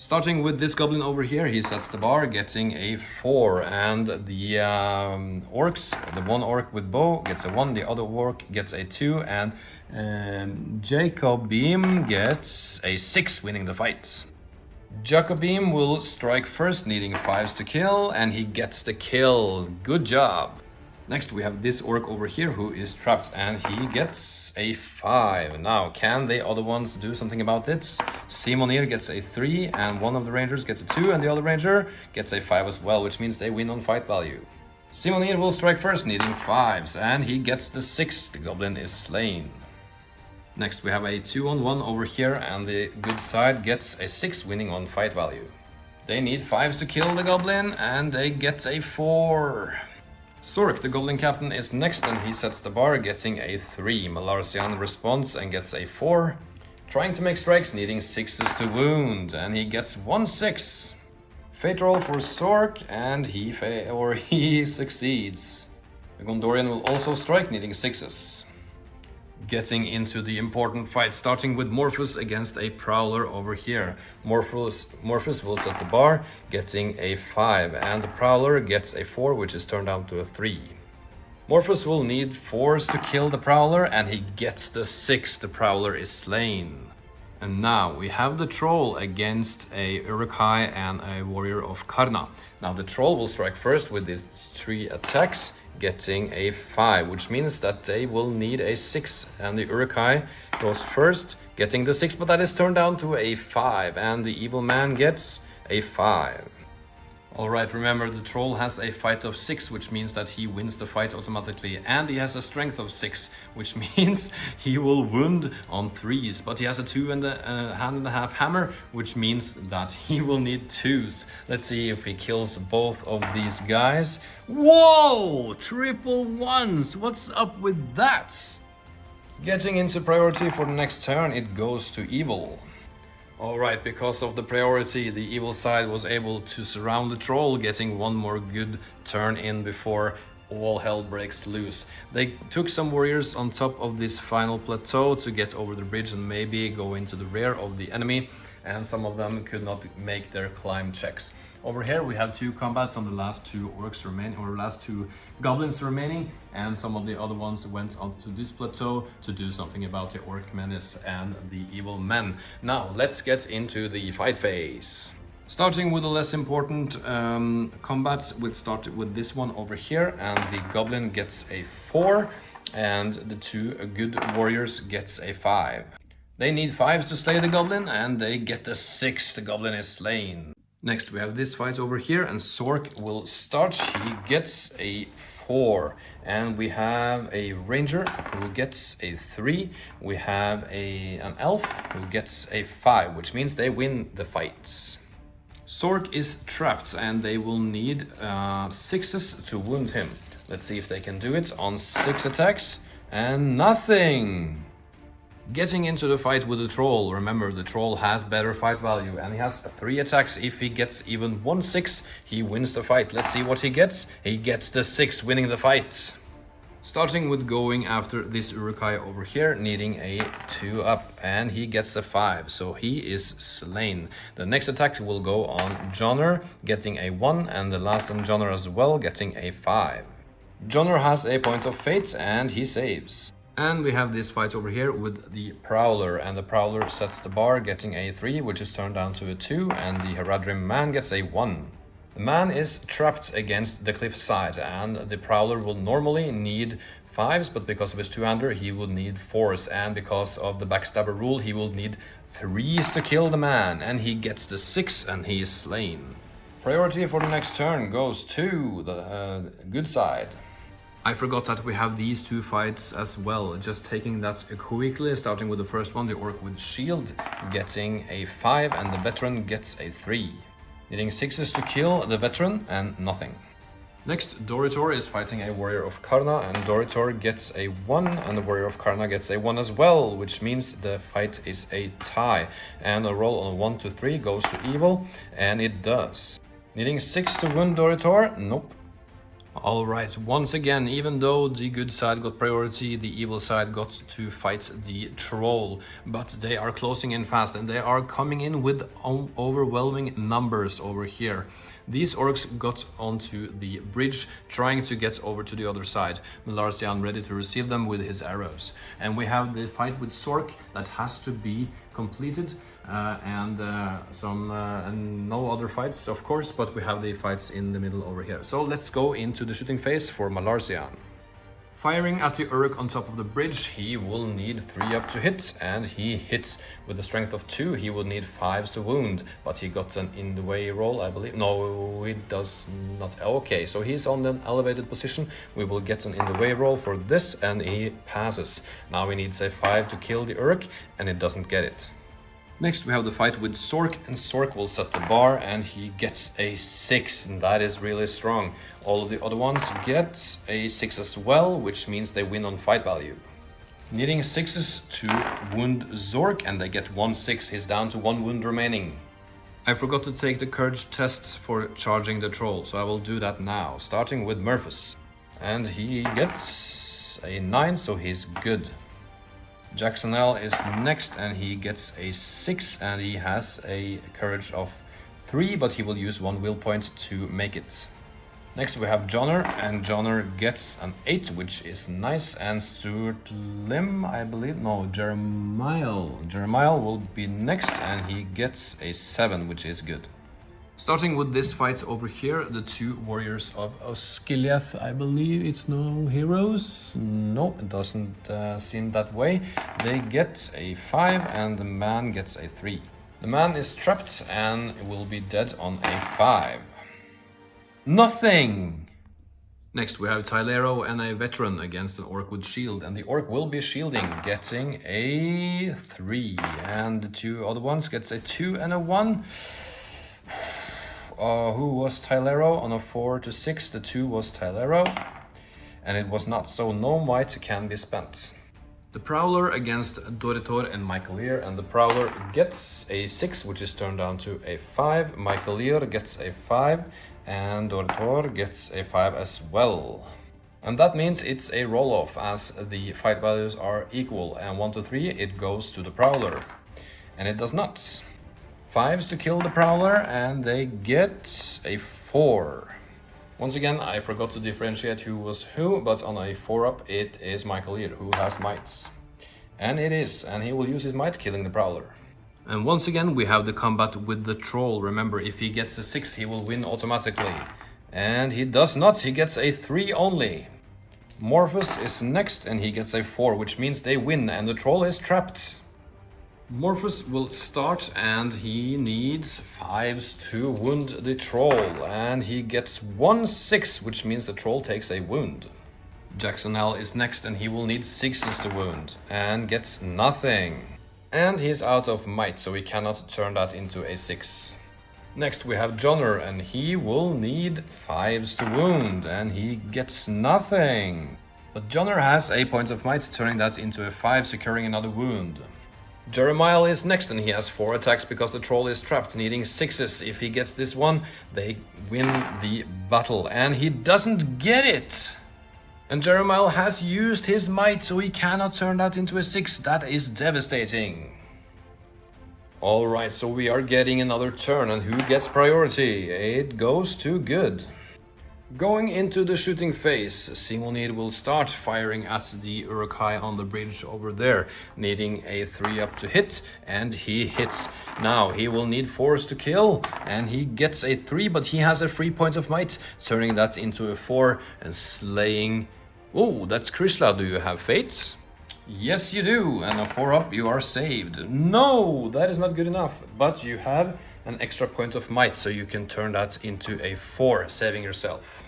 Starting with this Goblin over here, he sets the bar, getting a 4, and the orcs, the one orc with bow gets a 1, the other orc gets a 2, and Jacobim gets a 6, winning the fight. Jacobim will strike first, needing 5s to kill, and he gets the kill. Good job. Next we have this orc over here who is trapped, and he gets a 5. Now, can the other ones do something about this? Simonir gets a 3, and one of the rangers gets a 2, and the other ranger gets a 5 as well, which means they win on fight value. Simonir will strike first, needing 5s, and he gets the 6. The Goblin is slain. Next we have a 2-on-1 over here, and the good side gets a 6, winning on fight value. They need 5s to kill the Goblin, and they get a 4. Sork, the Goblin Captain, is next, and he sets the bar, getting a 3. Malarsian responds and gets a 4. Trying to make strikes, needing 6s to wound, and he gets 1 6. Fate roll for Sork, and he succeeds. The Gondorian will also strike, needing 6s. Getting into the important fight, starting with Morphus against a Prowler over here. Morphus will set the bar, getting a 5, and the Prowler gets a 4, which is turned down to a 3. Morphus will need 4s to kill the Prowler, and he gets the 6. The Prowler is slain. And now we have the Troll against a Uruk-hai and a warrior of Karna. Now the Troll will strike first with his 3 attacks, getting a 5, which means that they will need a 6, and the Uruk-hai goes first, getting the 6, but that is turned down to a 5, and the evil man gets a 5. Alright, remember the troll has a fight of 6, which means that he wins the fight automatically, and he has a strength of 6, which means he will wound on 3s, but he has a 2 and a hand and a half hammer, which means that he will need 2s. Let's see if he kills both of these guys. Whoa! Triple 1s! What's up with that? Getting into priority for the next turn, it goes to evil. Alright, because of the priority, the evil side was able to surround the troll, getting one more good turn in before all hell breaks loose. They took some warriors on top of this final plateau to get over the bridge and maybe go into the rear of the enemy, and some of them could not make their climb checks. Over here we have 2 combats on the last 2 orcs remaining, or last 2 goblins remaining, and some of the other ones went onto this plateau to do something about the orc menace and the evil men. Now let's get into the fight phase. Starting with the less important combats, we'll start with this one over here, and the goblin gets a 4 and the 2 good warriors gets a 5. They need 5s to slay the goblin and they get a 6. The goblin is slain. Next we have this fight over here, and Sork will start. He gets a 4, and we have a ranger who gets a 3. We have an elf who gets a 5, which means they win the fights. Sork is trapped and they will need 6s to wound him. Let's see if they can do it on 6 attacks, and nothing! Getting into the fight with the troll. Remember, the troll has better fight value and he has 3 attacks. If he gets even 1 6, he wins the fight. Let's see what he gets. He gets the 6, winning the fight. Starting with going after this Urukai over here, needing a 2 up, and he gets a 5, so he is slain. The next attack will go on Johnner, getting a 1, and the last on Johnner as well, getting a 5. Johnner has a point of fate and he saves. And we have this fight over here with the Prowler, and the Prowler sets the bar, getting a 3, which is turned down to a 2, and the Haradrim man gets a 1. The man is trapped against the cliff side, and the Prowler will normally need 5s, but because of his 2-hander he will need 4s, and because of the backstabber rule he will need 3s to kill the man, and he gets the 6 and he is slain. Priority for the next turn goes to the good side. I forgot that we have these 2 fights as well, just taking that quickly, starting with the first one, the orc with shield, getting a 5, and the veteran gets a 3. Needing 6s to kill the veteran, and nothing. Next, Doritor is fighting a warrior of Karna, and Doritor gets a 1, and the warrior of Karna gets a 1 as well, which means the fight is a tie. And a roll on 1 to 3 goes to evil, and it does. Needing 6 to wound Doritor? Nope. Alright, once again, even though the good side got priority, the evil side got to fight the troll. But they are closing in fast and they are coming in with overwhelming numbers over here. These orcs got onto the bridge, trying to get over to the other side. Melarstian ready to receive them with his arrows. And we have the fight with Sork that has to be completed, and no other fights, of course, but we have the fights in the middle over here. So let's go into the shooting phase for Melarstian. Firing at the Uruk on top of the bridge, he will need 3 up to hit, and he hits. With a strength of 2, he will need 5s to wound, but he got an in the way roll, I believe. No, he does not. Okay, so he's on an elevated position. We will get an in the way roll for this, and he passes. Now he needs a 5 to kill the Uruk, and it doesn't get it. Next we have the fight with Sork, and Sork will set the bar and he gets a 6, and that is really strong. All of the other ones get a 6 as well, which means they win on fight value. Needing 6s to wound Zork, and they get 1 6, he's down to 1 wound remaining. I forgot to take the courage tests for charging the troll, so I will do that now, starting with Murphys. And he gets a 9, so he's good. Jacksonell is next, and he gets a 6, and he has a courage of 3, but he will use 1 will point to make it. Next we have Johnner, and Johnner gets an 8, which is nice, and Stuart Lim, I believe, no, Jeremiah will be next, and he gets a 7, which is good. Starting with this fight over here, the 2 warriors of Osgiliath, I believe it's no heroes. No, it doesn't seem that way. They get a 5 and the man gets a 3. The man is trapped and will be dead on a 5. Nothing! Next we have Tylero and a veteran against an orc with shield, and the orc will be shielding, getting a 3, and the 2 other ones gets a 2 and a 1. Who was Tylero? On a 4 to 6, the 2 was Tylero, and it was not, so no might can be spent. The Prowler against Doritor and Michaelier, and the Prowler gets a 6, which is turned down to a 5. Michaelier gets a 5, and Doritor gets a 5 as well. And that means it's a roll-off, as the fight values are equal, and 1 to 3 it goes to the Prowler. And it does not. 5s to kill the Prowler, and they get a 4. Once again, I forgot to differentiate who was who, but on a 4-up it is Michaelier who has mites. And it is, and he will use his might killing the Prowler. And once again we have the combat with the Troll. Remember, if he gets a 6 he will win automatically. And he does not, he gets a 3 only. Morphus is next and he gets a 4, which means they win and the Troll is trapped. Morphus will start and he needs 5s to wound the Troll, and he gets 1 6, which means the Troll takes a wound. Jacksonell is next and he will need 6s to wound and gets nothing. And he's out of might, so he cannot turn that into a 6. Next we have Jonner, and he will need 5s to wound, and he gets nothing. But Jonner has a point of might, turning that into a 5, securing another wound. Jeremiah is next, and he has 4 attacks because the Troll is trapped, needing 6s. If he gets this one, they win the battle, and he doesn't get it! And Jeremiah has used his might, so he cannot turn that into a 6. That is devastating. Alright, so we are getting another turn, and who gets priority? It goes to Good. Going into the shooting phase, Simonid will start firing at the Uruk-hai on the bridge over there, needing a 3-up to hit, and he hits. Now he will need 4s to kill, and he gets a 3, but he has a free point of might, turning that into a 4 and slaying. Oh, that's Krishla. Do you have fates? Yes, you do, and a 4-up you are saved. No, that is not good enough, but you have an extra point of might, so you can turn that into a 4, saving yourself.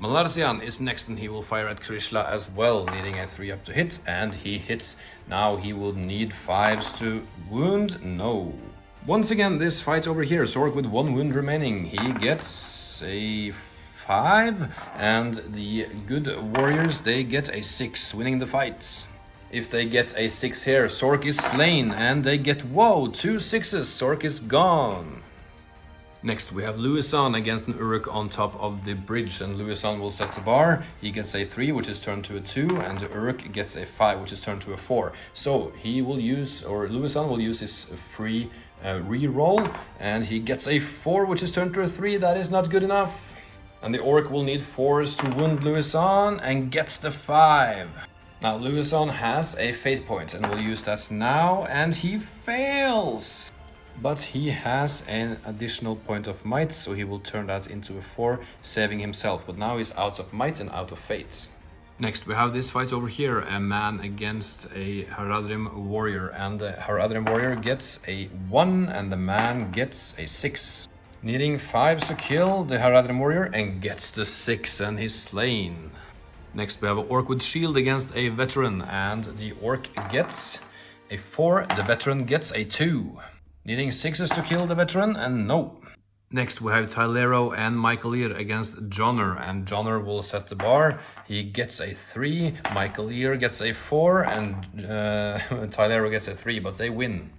Malarsian is next, and he will fire at Krishla as well, needing a 3-up to hit, and he hits. Now he will need 5s to wound. No. Once again, this fight over here, Sork with 1 wound remaining. He gets a 5, and the Good warriors, they get a 6, winning the fight. If they get a 6 here, Sork is slain, and they get, whoa, 2 6s, Sork is gone. Next we have Louison against an Uruk on top of the bridge, and Louison will set the bar. He gets a 3, which is turned to a 2, and the Uruk gets a 5, which is turned to a 4. So he will use, or Louison will use his free re-roll, and he gets a 4, which is turned to a 3. That is not good enough. And the Orc will need 4s to wound Louison and gets the 5. Now Louison has a fate point and will use that now, and he fails. But he has an additional point of might, so he will turn that into a 4, saving himself. But now he's out of might and out of fate. Next we have this fight over here, a man against a Haradrim warrior, and the Haradrim warrior gets a 1 and the man gets a 6. Needing 5s to kill the Haradrim warrior and gets the 6, and he's slain. Next we have an Orc with shield against a veteran, and the Orc gets a 4, the veteran gets a 2. Needing 6s to kill the veteran, and no. Next we have Tylero and Michaelier against Jonner, and Jonner will set the bar. He gets a 3, Michaelier gets a 4, and Tylero gets a 3, but they win.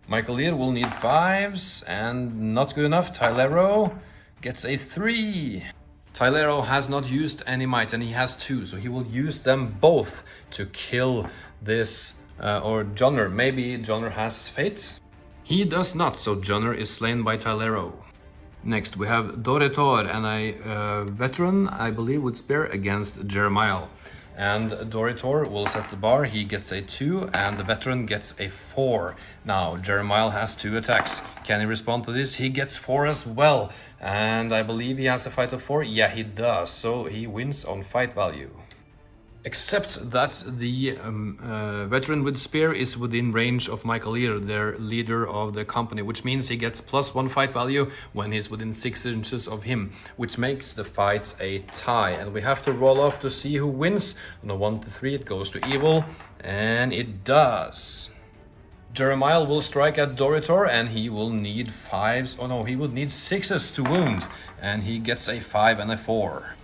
Michaelier will need 5s, and not good enough. Tylero gets a 3. Tylero has not used any might, and he has 2, so he will use them both to kill this, or Jonner. Maybe Jonner has fate? He does not, so Jonner is slain by Tylero. Next we have Doritor and a veteran, I believe, with spear against Jeremiah. And Doritor will set the bar. He gets a 2 and the veteran gets a 4. Now Jeremiah has 2 attacks. Can he respond to this? He gets 4 as well. And I believe he has a fight of 4. Yeah, he does. So he wins on fight value. Except that the veteran with spear is within range of Michael Lear, their leader of the company, which means he gets +1 fight value when he's within 6 inches of him, which makes the fight a tie. And we have to roll off to see who wins. On a 1 to 3, it goes to evil, and it does. Jeremiah will strike at Doritor, and he will need 5s. Oh no, he would need 6s to wound, and he gets a 5 and a 4.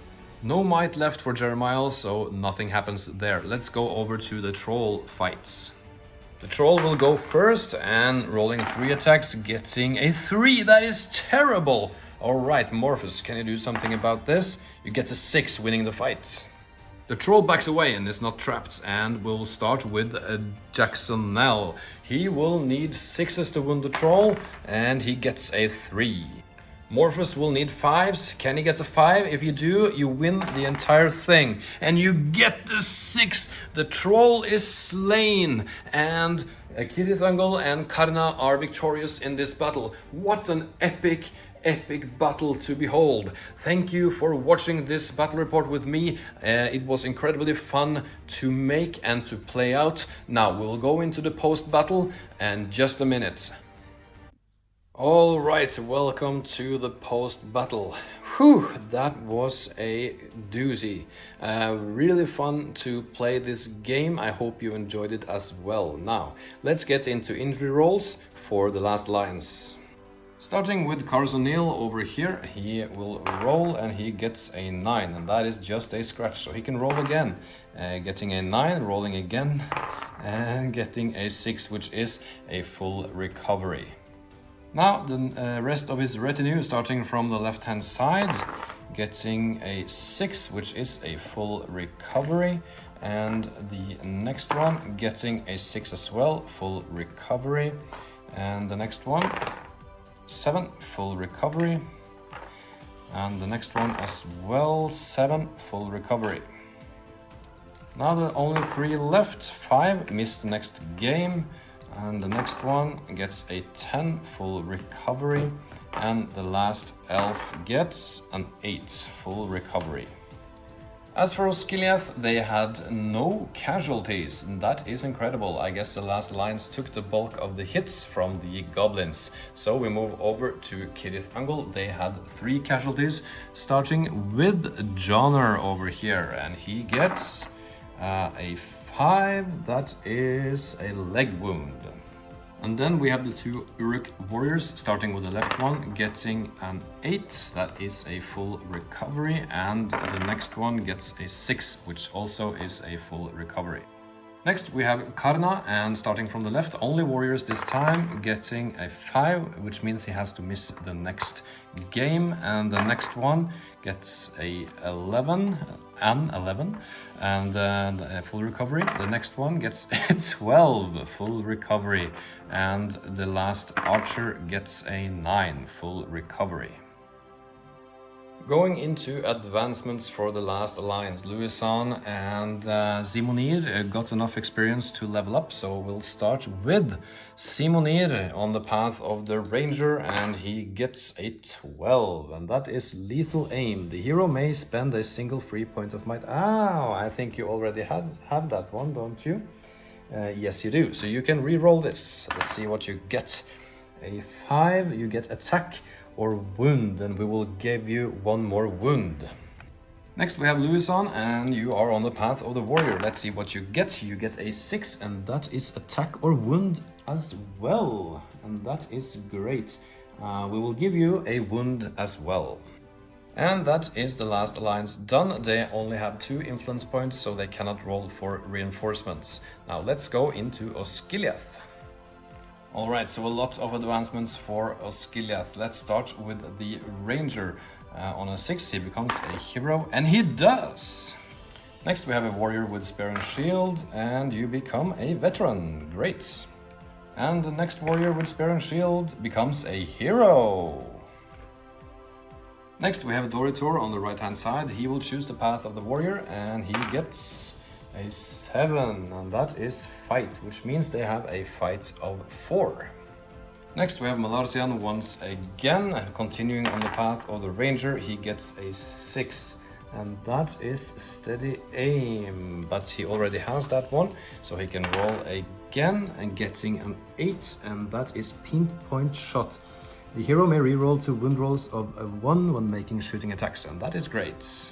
No might left for Jeremiah, so nothing happens there. Let's go over to the troll fights. The troll will go first and rolling 3 attacks, getting a 3. That is terrible. All right, Morphus, can you do something about this? You get a 6, winning the fight. The troll backs away and is not trapped, and will start with Jackson Nell. He will need 6s to wound the troll, and he gets a 3. Morphus will need 5s. Can he get a 5? If you do, you win the entire thing. And you get the 6! The troll is slain! And Cirith Ungol and Karna are victorious in this battle. What an epic battle to behold. Thank you for watching this battle report with me. It was incredibly fun to make and to play out. Now we'll go into the post-battle in just a minute. All right, welcome to the post-battle. Whew, that was a doozy. Really fun to play this game. I hope you enjoyed it as well. Now, let's get into injury rolls for the last lines. Starting with Carson Neal over here, he will roll and he gets a 9, and that is just a scratch, so he can roll again. Getting a 9, rolling again, and getting a 6, which is a full recovery. Now the rest of his retinue, starting from the left hand side, getting a 6, which is a full recovery, and the next one getting a 6 as well, full recovery, and the next one 7, full recovery, and the next one as well, 7, full recovery. Now the only 3 left, 5 missed the next game, and the next one gets a 10, full recovery, and the last elf gets an 8, full recovery. As for Osgiliath, they had no casualties, and that is incredible. I guess the last lines took the bulk of the hits from the Goblins. So we move over to Cirith Ungol. They had 3 casualties, starting with Johnner over here, and he gets a 5, that is a leg wound. And then we have the 2 Uruk warriors, starting with the left one, getting an 8, that is a full recovery, and the next one gets a 6, which also is a full recovery. Next we have Karna, and starting from the left, only warriors this time, getting a 5, which means he has to miss the next game, and the next one gets a 11, and a full recovery. The next one gets a 12, full recovery, and the last archer gets a 9, full recovery. Going into advancements for the last alliance, Louison and Simonir got enough experience to level up, so we'll start with Simonir on the path of the ranger, and he gets a 12, and that is lethal aim. The hero may spend a single free point of might. Oh, I think you already have that one, don't you? Yes, you do. So you can re-roll this. Let's see what you get. A 5, you get attack or wound, and we will give you 1 more wound. Next we have Louison, and you are on the path of the warrior. Let's see what you get. You get a 6, and that is attack or wound as well, and that is great. We will give you a wound as well. And that is the last alliance done. They only have 2 influence points, so they cannot roll for reinforcements. Now let's go into Osgiliath. Alright, so a lot of advancements for Osgiliath. Let's start with the ranger. On a 6 he becomes a hero, and he does! Next we have a warrior with spear and shield, and you become a veteran. Great! And the next warrior with spear and shield becomes a hero! Next we have a Doritor on the right hand side. He will choose the path of the warrior, and he gets a 7, and that is fight, which means they have a fight of 4. Next we have Malarsian once again, continuing on the path of the ranger. He gets a 6, and that is steady aim, but he already has that one, so he can roll again and getting an 8, and that is pinpoint shot. The hero may reroll 2 wound rolls of a 1 when making shooting attacks, and that is great.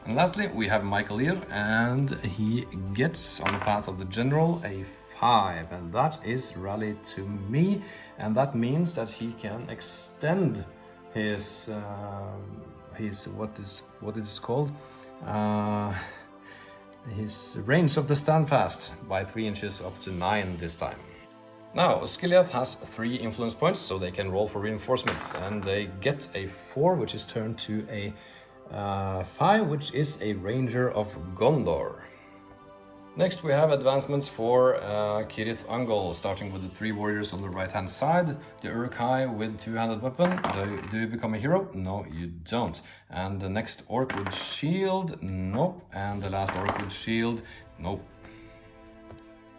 And lastly, we have Michael here, and he gets on the path of the general a 5, and that is rally to me, and that means that he can extend his what is called his range of the standfast by 3 inches up to 9 this time. Now, Osgiliath has 3 influence points, so they can roll for reinforcements, and they get a 4, which is turned to a 5, which is a Ranger of Gondor. Next we have advancements for Cirith Ungol, starting with the 3 warriors on the right hand side. The Uruk-hai with 2-handed weapon. Do you become a hero? No, you don't. And the next orc with shield? Nope. And the last orc with shield? Nope.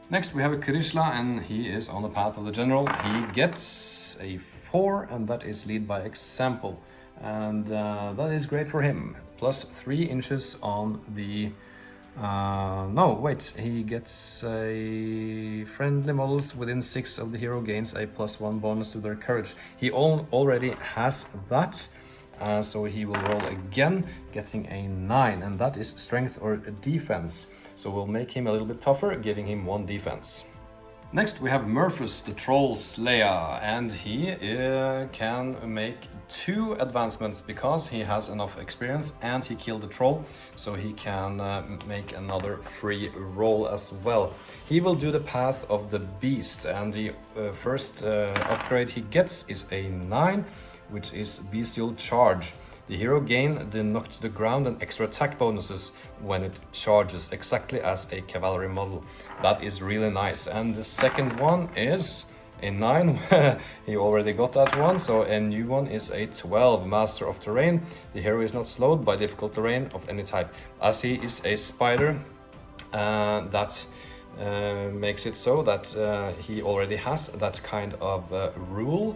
Next we have a Krishla, and he is on the path of the general. He gets a 4, and that is lead by example. And that is great for him. Plus 3 inches on the... no, wait, he gets a friendly models within 6 of the hero gains a +1 bonus to their courage. He already has that, so he will roll again, getting a 9, and that is strength or defense. So we'll make him a little bit tougher, giving him 1 defense. Next we have Murphus, the Troll Slayer, and he can make 2 advancements because he has enough experience and he killed the troll, so he can make another free roll as well. He will do the path of the beast, and the first upgrade he gets is a 9, which is bestial charge. The hero gain the knock to the ground and extra attack bonuses when it charges, exactly as a cavalry model. That is really nice. And the second one is a 9. He already got that one, so a new one is a 12, Master of Terrain. The hero is not slowed by difficult terrain of any type. As he is a spider, that makes it so that he already has that kind of rule.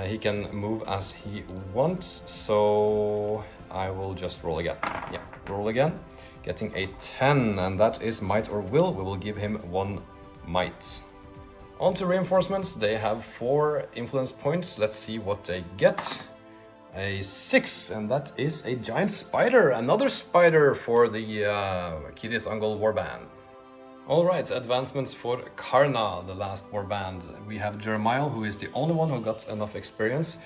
He can move as he wants, so I will just roll again. Yeah, roll again, getting a 10, and that is might or will. We will give him 1 might. On to reinforcements. They have 4 influence points. Let's see what they get. A 6, and that is a giant spider. Another spider for the Cirith Ungol warband. Alright, advancements for Karna, the last warband. We have Jeremiah, who is the only one who got enough experience.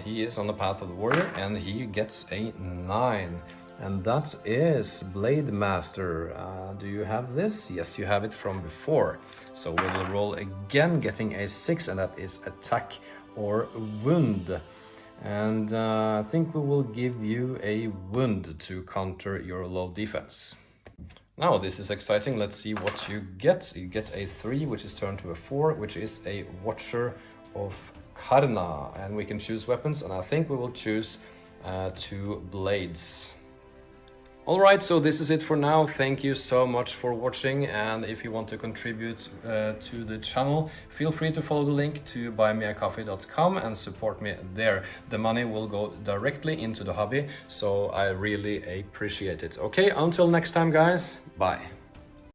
He is on the path of the warrior, and he gets a 9. And that is Blade Master. Do you have this? Yes, you have it from before. So we will roll again, getting a 6, and that is attack or wound. And I think we will give you a wound to counter your low defense. Now, this is exciting. Let's see what you get. You get a 3, which is turned to a 4, which is a Watcher of Karna. And we can choose weapons, and I think we will choose 2 blades. Alright, so this is it for now. Thank you so much for watching, and if you want to contribute to the channel, feel free to follow the link to buymeacoffee.com and support me there. The money will go directly into the hobby, so I really appreciate it. Okay, until next time guys, bye.